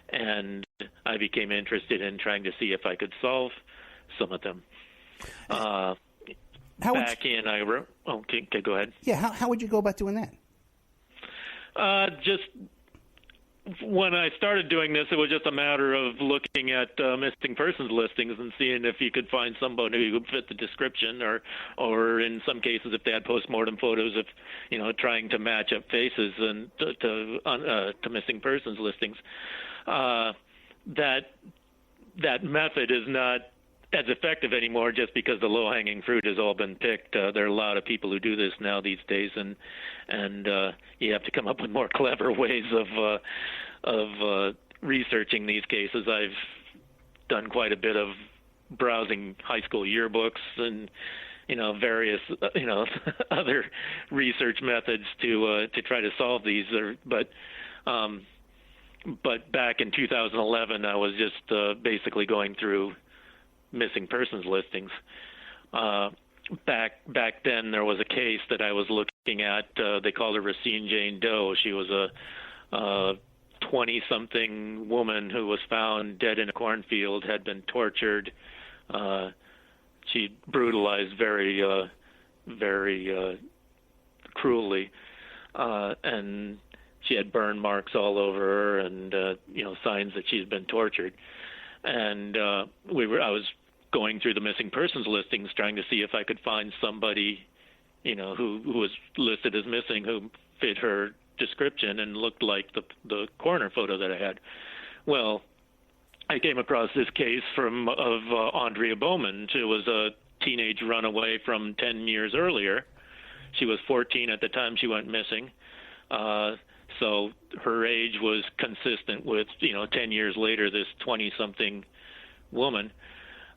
and I became interested in trying to see if I could solve some of them. Go ahead. Yeah, how would you go about doing that? Just when I started doing this, it was just a matter of looking at missing persons listings and seeing if you could find somebody who would fit the description, or in some cases, if they had postmortem photos, of trying to match up faces and to missing persons listings. That method is not as effective anymore, just because the low-hanging fruit has all been picked. There are a lot of people who do this now these days, and you have to come up with more clever ways of researching these cases. I've done quite a bit of browsing high school yearbooks and various other research methods to try to solve these. But back in 2011, I was just basically going through missing persons listings. Back then, there was a case that I was looking at. They called her Racine Jane Doe. She was a 20-something woman who was found dead in a cornfield, had been tortured. She brutalized very cruelly, and she had burn marks all over her, and signs that she's been tortured. And I was going through the missing persons listings, trying to see if I could find somebody, who was listed as missing, who fit her description and looked like the coroner photo that I had. Well, I came across this case of Aundria Bowman. She was a teenage runaway from 10 years earlier. She was 14 at the time she went missing. So her age was consistent with, 10 years later, this 20-something woman.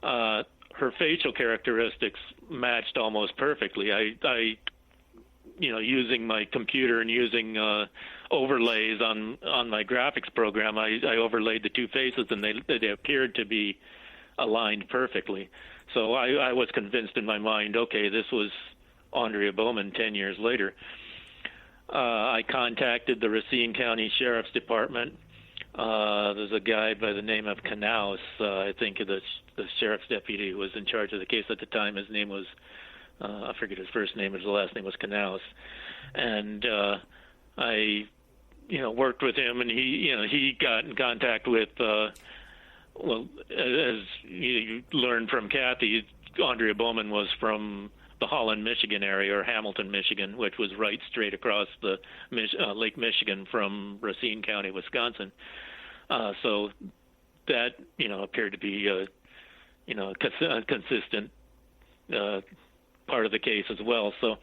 Her facial characteristics matched almost perfectly. I using my computer and using overlays on my graphics program, I overlaid the two faces, and they appeared to be aligned perfectly. So I was convinced in my mind, okay, this was Aundria Bowman 10 years later. I contacted the Racine County Sheriff's Department. There's a guy by the name of Knaus, I think the sheriff's deputy who was in charge of the case at the time. His name was, I forget his first name, his last name was Knaus. And I, worked with him, and he got in contact with, as you learned from Cathy, Aundria Bowman was from the Holland, Michigan area, or Hamilton, Michigan, which was right straight across the Lake Michigan from Racine County, Wisconsin. So that, appeared to be a consistent part of the case as well. So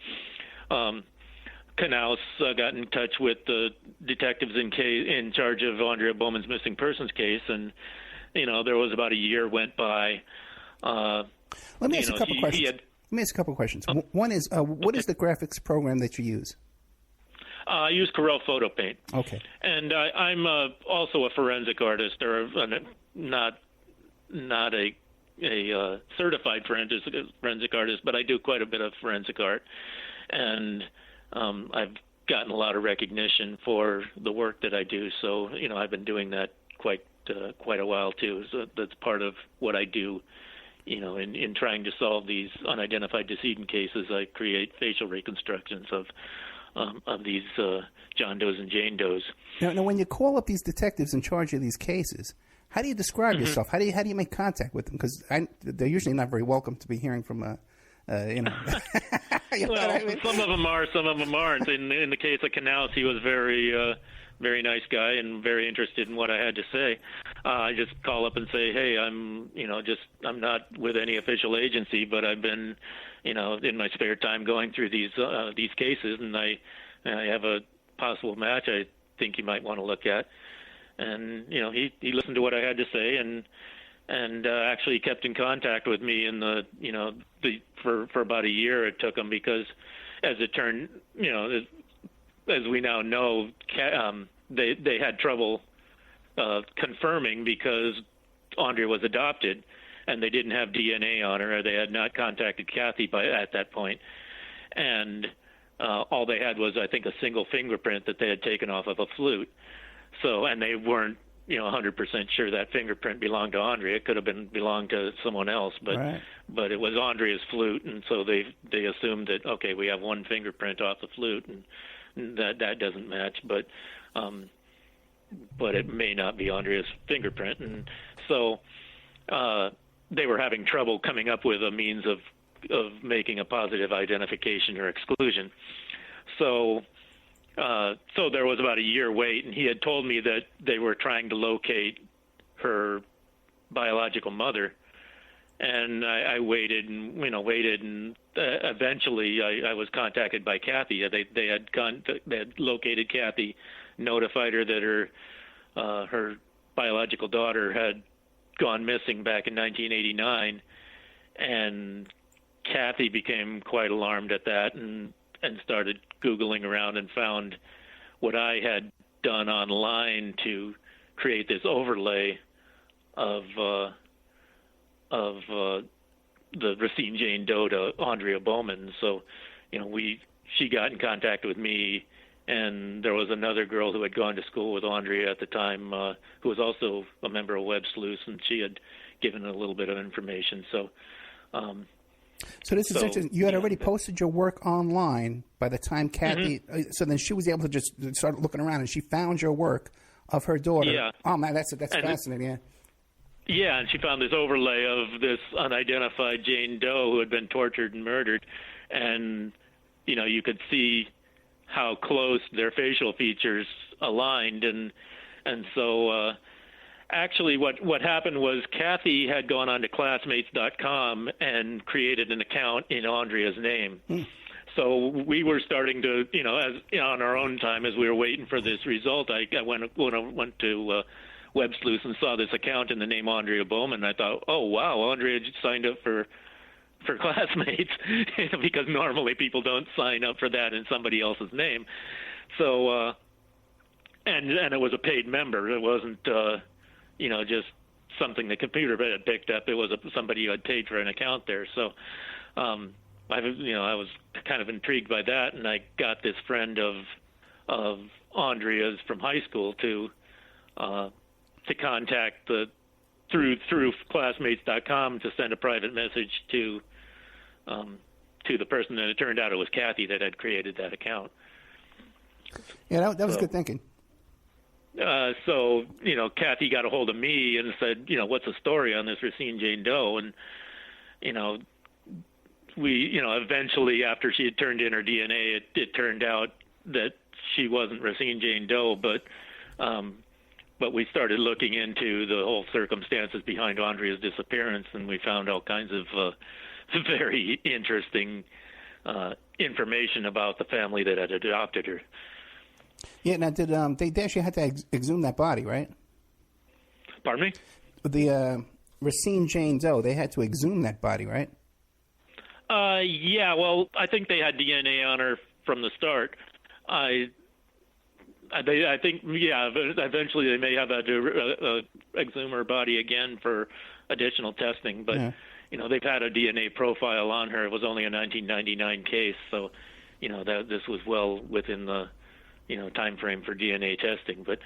Knaus got in touch with the detectives in charge of Aundria Bowman's missing persons case, and there was about a year went by. Let me ask a couple questions. One is, what is the graphics program that you use? I use Corel Photo Paint. Okay. And I'm also a forensic artist, or not a certified forensic artist, but I do quite a bit of forensic art. And I've gotten a lot of recognition for the work that I do. So, I've been doing that quite a while too. So that's part of what I do. In trying to solve these unidentified decedent cases, I create facial reconstructions of these John Does and Jane Does. Now, when you call up these detectives in charge of these cases, how do you describe yourself? How do you make contact with them? Because they're usually not very welcome to be hearing from, Some of them are, some of them aren't. In the case of Canals, he was very nice guy and very interested in what I had to say. I just call up and say, hey, I'm not with any official agency, but I've been, in my spare time going through these cases, and I have a possible match I think you might want to look at. And he listened to what I had to say and actually kept in contact with me in for about a year it took him, because as it turned, as we now know, they had trouble confirming because Aundria was adopted and they didn't have DNA on her. They had not contacted Cathy at that point. And all they had was, I think, a single fingerprint that they had taken off of a flute. So, and they weren't, 100% sure that fingerprint belonged to Aundria. It could have belonged to someone else, but it was Aundria's flute, and so they assumed that, okay, we have one fingerprint off the flute, and that doesn't match, but it may not be Aundria's fingerprint, and so they were having trouble coming up with a means of making a positive identification or exclusion. So there was about a year wait, and he had told me that they were trying to locate her biological mother, and I waited and eventually I was contacted by Cathy. They had located Cathy, notified her that her biological daughter had gone missing back in 1989, and Cathy became quite alarmed at that and started Googling around and found what I had done online to create this overlay of the Racine Jane Doe to Aundria Bowman. So, she got in contact with me, and there was another girl who had gone to school with Aundria at the time, who was also a member of Web Sleuths, and she had given a little bit of information. So, you had already posted your work online by the time Cathy. Mm-hmm. So then she was able to just start looking around, and she found your work of her daughter. Yeah. Oh man, that's fascinating. Yeah. Yeah, and she found this overlay of this unidentified Jane Doe who had been tortured and murdered, and you could see how close their facial features aligned, and so. Actually, what happened was Cathy had gone on to classmates.com and created an account in Aundria's name. So we were starting to, as on our own time, as we were waiting for this result, I went to Web Sleuths and saw this account in the name Aundria Bowman. I thought, oh wow, Aundria just signed up for Classmates, because normally people don't sign up for that in somebody else's name. So and it was a paid member. It wasn't. Just something the computer had picked up. It was somebody who had paid for an account there. So, I was kind of intrigued by that, and I got this friend of Aundria's from high school to contact through classmates.com to send a private message to the person, and it turned out it was Cathy that had created that account. Yeah, that was good thinking. So, Cathy got a hold of me and said, what's the story on this Racine Jane Doe? And, we, eventually after she had turned in her DNA, it turned out that she wasn't Racine Jane Doe, but we started looking into the whole circumstances behind Aundria's disappearance, and we found all kinds of very interesting information about the family that had adopted her. Yeah, now they actually had to exhume that body, right? Pardon me? The Racine Jane Doe, they had to exhume that body, right? Yeah, well, I think they had DNA on her from the start. I think, yeah, eventually they may have had to exhume her body again for additional testing, but, they've had a DNA profile on her. It was only a 1999 case, so, this was well within the time frame for DNA testing, but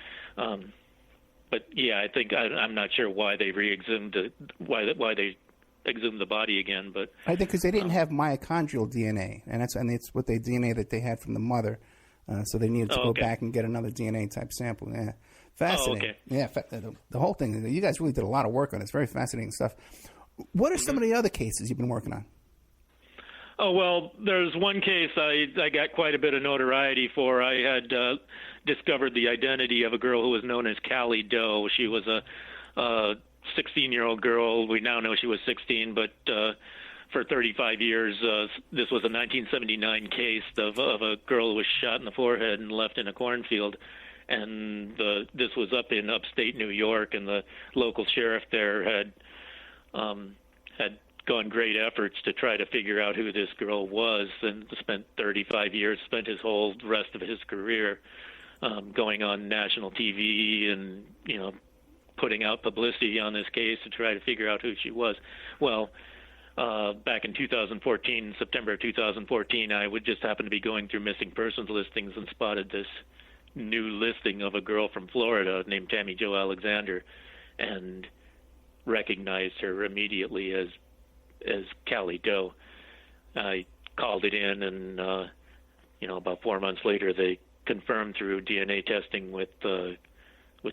yeah, I think I'm not sure why they re-exhumed why they exhumed the body again, but I think because they didn't have mitochondrial DNA, and it's what the DNA that they had from the mother, so they needed to go back and get another DNA type sample. Yeah, fascinating. Yeah, the whole thing. You guys really did a lot of work on it. It's very fascinating stuff. What are some of the other cases you've been working on? Oh, well, there's one case I got quite a bit of notoriety for. I had discovered the identity of a girl who was known as Cathy Doe. She was a 16-year-old girl. We now know she was 16, but for 35 years, this was a 1979 case of a girl who was shot in the forehead and left in a cornfield. And this was up in upstate New York, and the local sheriff there had gone great efforts to try to figure out who this girl was, and spent 35 years, spent his whole rest of his career going on national TV and, putting out publicity on this case to try to figure out who she was. Well, back in 2014, September of 2014, I would just happen to be going through missing persons listings and spotted this new listing of a girl from Florida named Tammy Jo Alexander, and recognized her immediately as Cathy Doe. I called it in, and about 4 months later, they confirmed through DNA testing with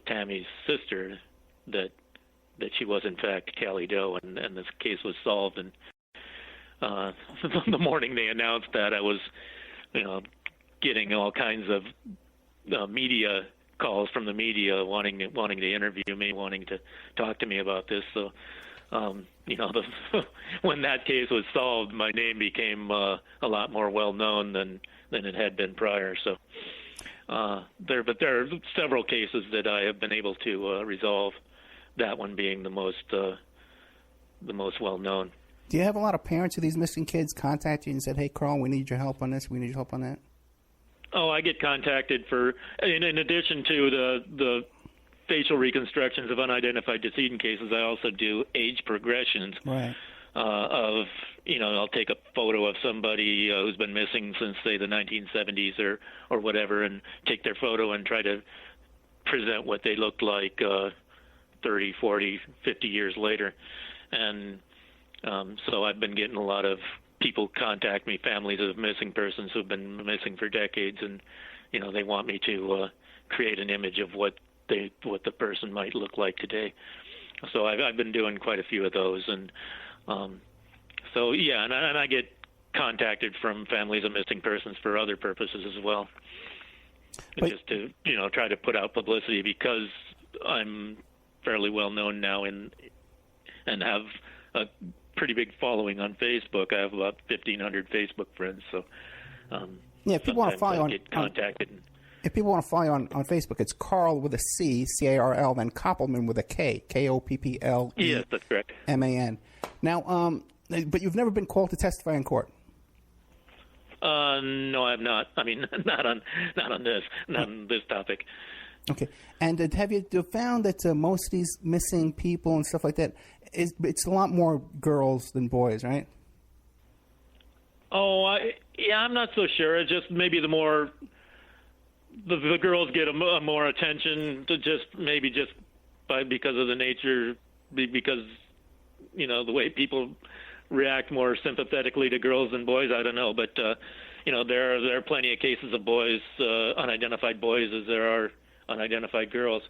Tammy's sister that she was in fact Cathy Doe, and this case was solved. And the morning they announced that, I was, getting all kinds of media calls from the media wanting to interview me, wanting to talk to me about this. So, when that case was solved, my name became a lot more well known than it had been prior. So, there are several cases that I have been able to resolve. That one being the most well known. Do you have a lot of parents of these missing kids contact you and said, "Hey, Carl, we need your help on this. We need your help on that"? Oh, I get contacted in addition to the facial reconstructions of unidentified decedent cases, I also do age progressions. Right. I'll take a photo of somebody who's been missing since, say, the 1970s or whatever, and take their photo and try to present what they looked like 30, 40, 50 years later. And so I've been getting a lot of people contact me, families of missing persons who've been missing for decades, and they want me to create an image of what the person might look like today. So I've been doing quite a few of those, and and I get contacted from families of missing persons for other purposes as well, just to try to put out publicity, because I'm fairly well known now and have a pretty big following on Facebook. I have about 1,500 Facebook friends. So if people want to follow I get contacted. If people want to follow you on Facebook, it's Carl with a C, C-A-R-L, then Koppelman with a K, K-O-P-P-L-E-M-A-N. Yes, that's correct. Now, but you've never been called to testify in court? No, I have not. I mean, not on this topic. Okay. And have you found that most of these missing people and stuff like that, it's a lot more girls than boys, right? Oh, I'm not so sure. It's just maybe the girls get a more attention because of the nature, because the way people react more sympathetically to girls than boys. I don't know, but there are plenty of cases of boys, unidentified boys, as there are unidentified girls.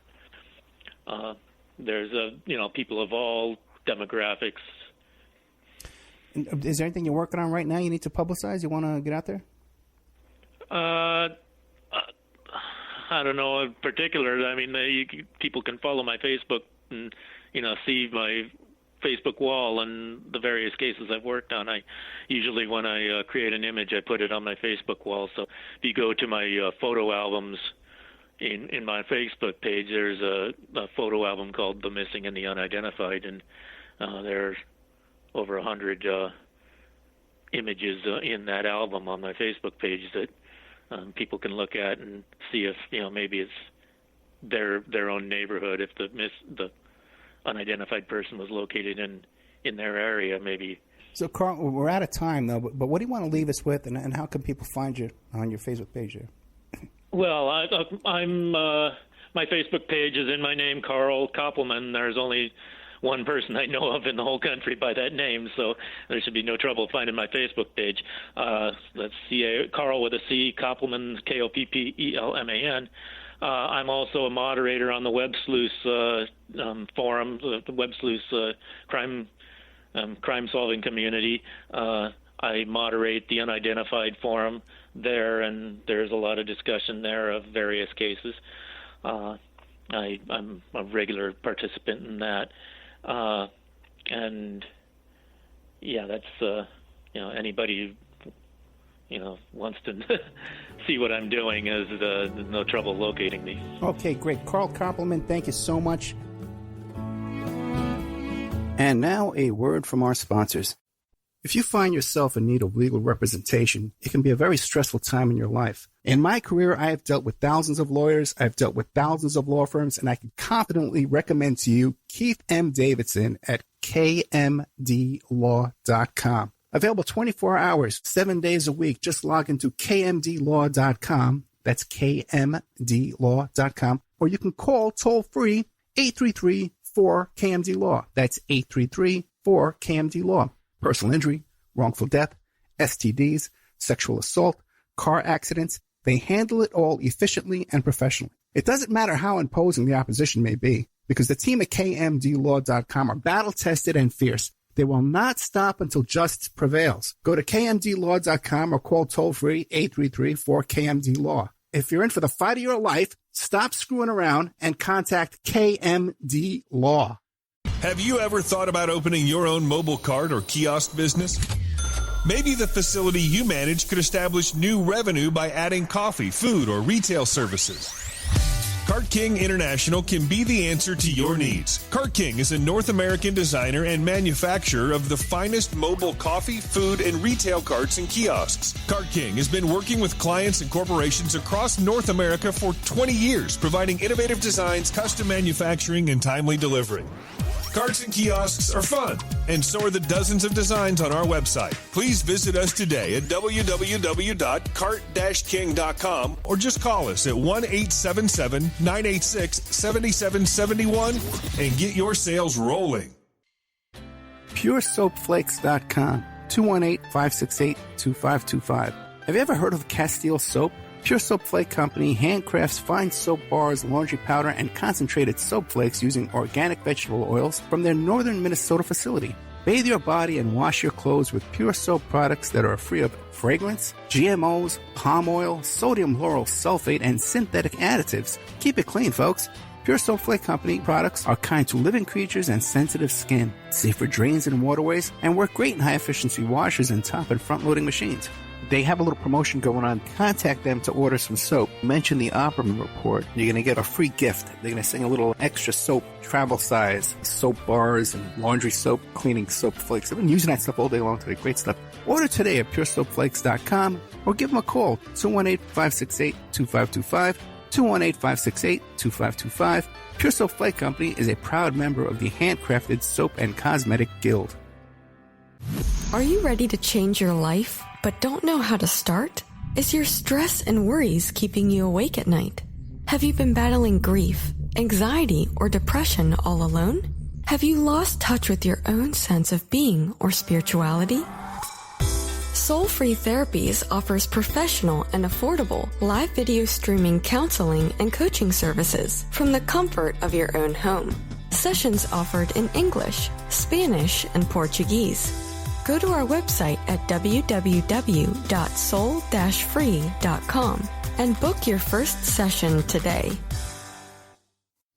There's people of all demographics. Is there anything you're working on right now you need to publicize? You want to get out there? I don't know in particular. I mean, people can follow my Facebook and see my Facebook wall and the various cases I've worked on. I usually, when I create an image, I put it on my Facebook wall. So if you go to my photo albums in my Facebook page, there's a photo album called "The Missing and the Unidentified," and there's over 100 images in that album on my Facebook page that people can look at and see if maybe it's their own neighborhood. If the unidentified person was located in their area, maybe. So, Carl, we're out of time though. But what do you want to leave us with, and how can people find you on your Facebook page there? Well, I'm my Facebook page is in my name, Carl Koppelman. There's only one person I know of in the whole country by that name, so there should be no trouble finding my Facebook page. That's Carl with a C, Koppelman, Koppelman. I'm also a moderator on the Web Sleuths forum, the Web Sleuths crime-solving community. I moderate the unidentified forum there, and there's a lot of discussion there of various cases. I'm a regular participant in that, and yeah, that's anybody who wants to see what I'm doing is no trouble locating me. Okay, great. Carl Koppelman, thank you so much. And now a word from our sponsors. If you find yourself in need of legal representation, it can be a very stressful time in your life. In my career, I have dealt with thousands of lawyers, I've dealt with thousands of law firms, and I can confidently recommend to you Keith M. Davidson at kmdlaw.com. Available 24 hours, 7 days a week. Just log into kmdlaw.com. That's kmdlaw.com. Or you can call toll-free 833-4KMD-LAW. That's 833-4KMD-LAW. Personal injury, wrongful death, STDs, sexual assault, car accidents. They handle it all efficiently and professionally. It doesn't matter how imposing the opposition may be, because the team at kmdlaw.com are battle-tested and fierce. They will not stop until justice prevails. Go to kmdlaw.com or call toll-free 833-4KMD-LAW. If you're in for the fight of your life, stop screwing around and contact KMD Law. Have you ever thought about opening your own mobile cart or kiosk business? Maybe the facility you manage could establish new revenue by adding coffee, food, or retail services. Cart King International can be the answer to your needs. Cart King is a North American designer and manufacturer of the finest mobile coffee, food, and retail carts and kiosks. Cart King has been working with clients and corporations across North America for 20 years, providing innovative designs, custom manufacturing, and timely delivery. Carts and kiosks are fun, and so are the dozens of designs on our website. Please visit us today at www.cart-king.com or just call us at 1-877-986-7771 and get your sales rolling. PureSoapFlakes.com, 218-568-2525. Have you ever heard of Castile Soap? Pure Soap Flake Company handcrafts fine soap bars, laundry powder, and concentrated soap flakes using organic vegetable oils from their northern Minnesota facility. Bathe your body and wash your clothes with Pure Soap products that are free of fragrance, GMOs, palm oil, sodium lauryl sulfate, and synthetic additives. Keep it clean, folks. Pure Soap Flake Company products are kind to living creatures and sensitive skin, safe for drains and waterways, and work great in high-efficiency washers and top and front-loading machines. They have a little promotion going on. Contact them to order some soap. Mention the Opperman Report. You're going to get a free gift. They're going to send a little extra soap, travel size, soap bars and laundry soap, cleaning soap flakes. I've been using that stuff all day long today. Great stuff. Order today at puresoapflakes.com or give them a call, 218-568-2525, 218-568-2525. Pure Soap Flake Company is a proud member of the Handcrafted Soap and Cosmetic Guild. Are you ready to change your life, but don't know how to start? Is your stress and worries keeping you awake at night? Have you been battling grief, anxiety, or depression all alone? Have you lost touch with your own sense of being or spirituality? Soul Free Therapies offers professional and affordable live video streaming counseling and coaching services from the comfort of your own home. Sessions offered in English, Spanish, and Portuguese. Go to our website at www.soul-free.com and book your first session today.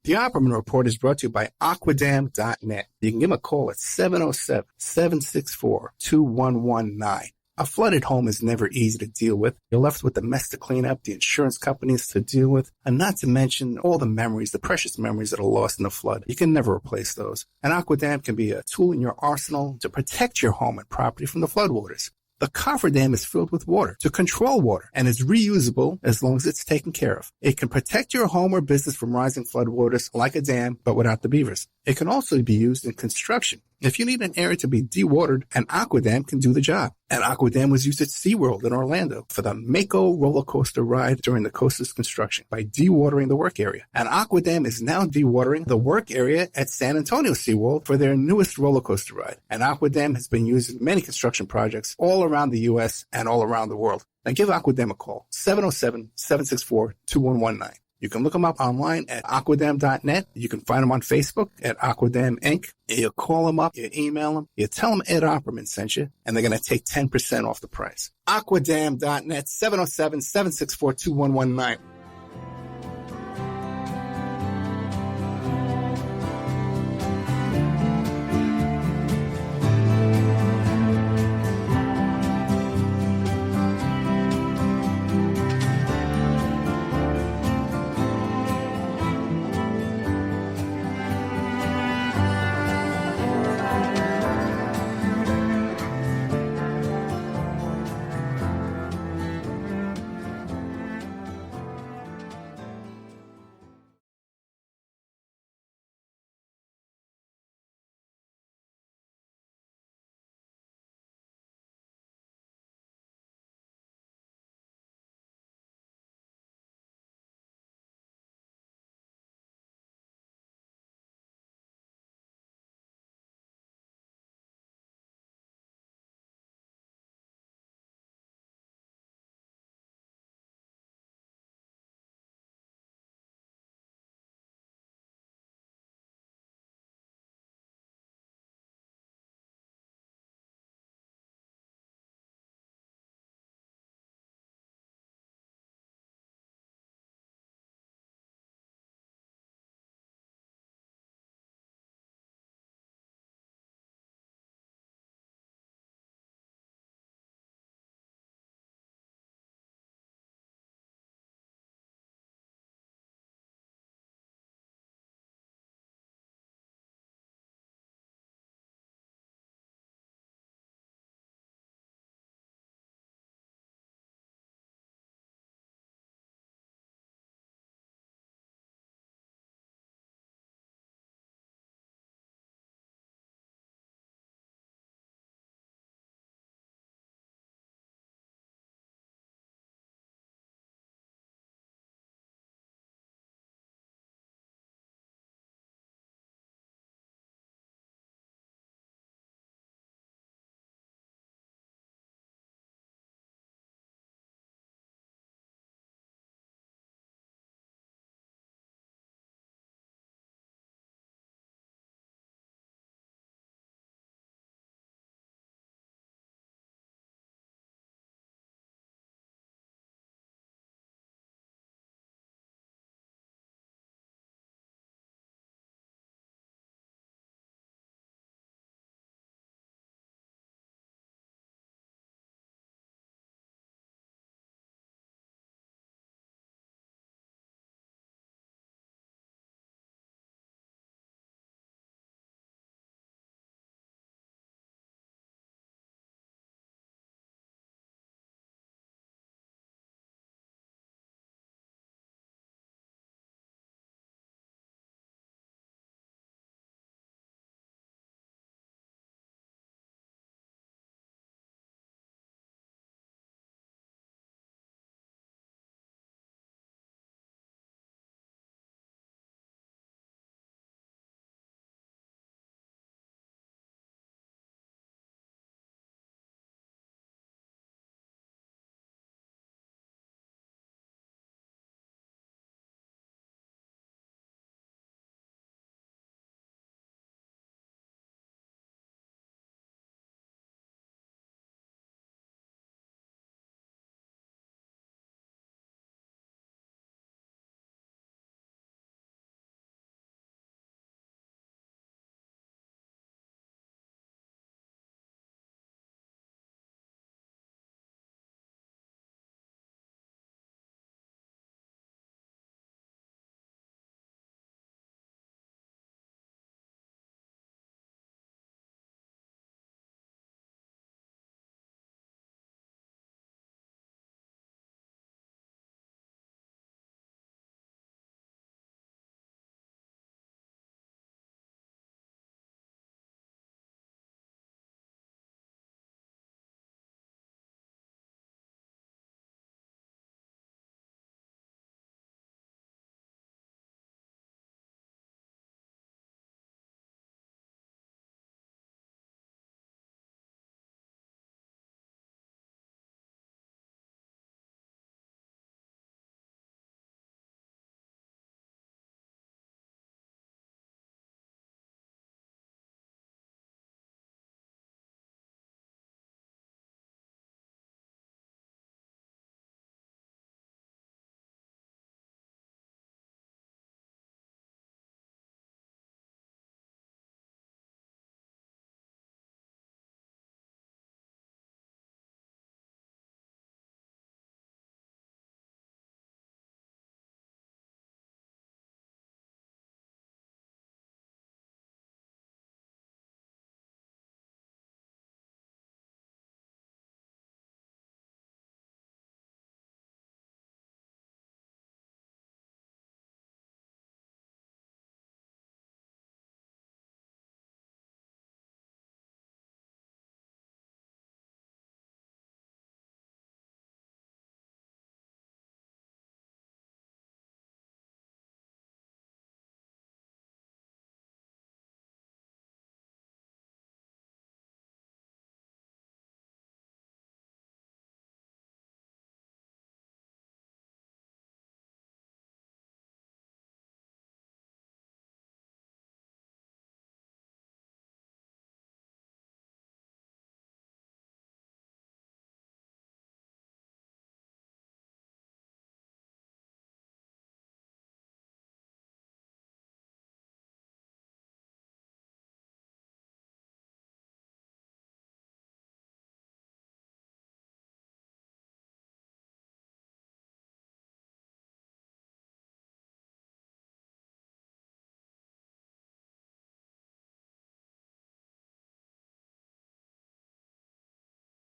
The Opperman Report is brought to you by Aquadam.net. You can give them a call at 707-764-2119. A flooded home is never easy to deal with. You're left with the mess to clean up, the insurance companies to deal with, and not to mention all the memories, the precious memories that are lost in the flood. You can never replace those. And Aquadam can be a tool in your arsenal to protect your home and property from the floodwaters. The cofferdam is filled with water to control water and is reusable as long as it's taken care of. It can protect your home or business from rising floodwaters like a dam, but without the beavers. It can also be used in construction. If you need an area to be dewatered, an Aquadam can do the job. An Aquadam was used at SeaWorld in Orlando for the Mako roller coaster ride during the coaster's construction by dewatering the work area. An Aquadam is now dewatering the work area at San Antonio SeaWorld for their newest roller coaster ride. An Aquadam has been used in many construction projects all around the U.S. and all around the world. Now give Aquadam a call, 707-764-2119. You can look them up online at aquadam.net. You can find them on Facebook at Aquadam Inc. You call them up, you email them, you tell them Ed Opperman sent you, and they're going to take 10% off the price. Aquadam.net, 707-764-2119.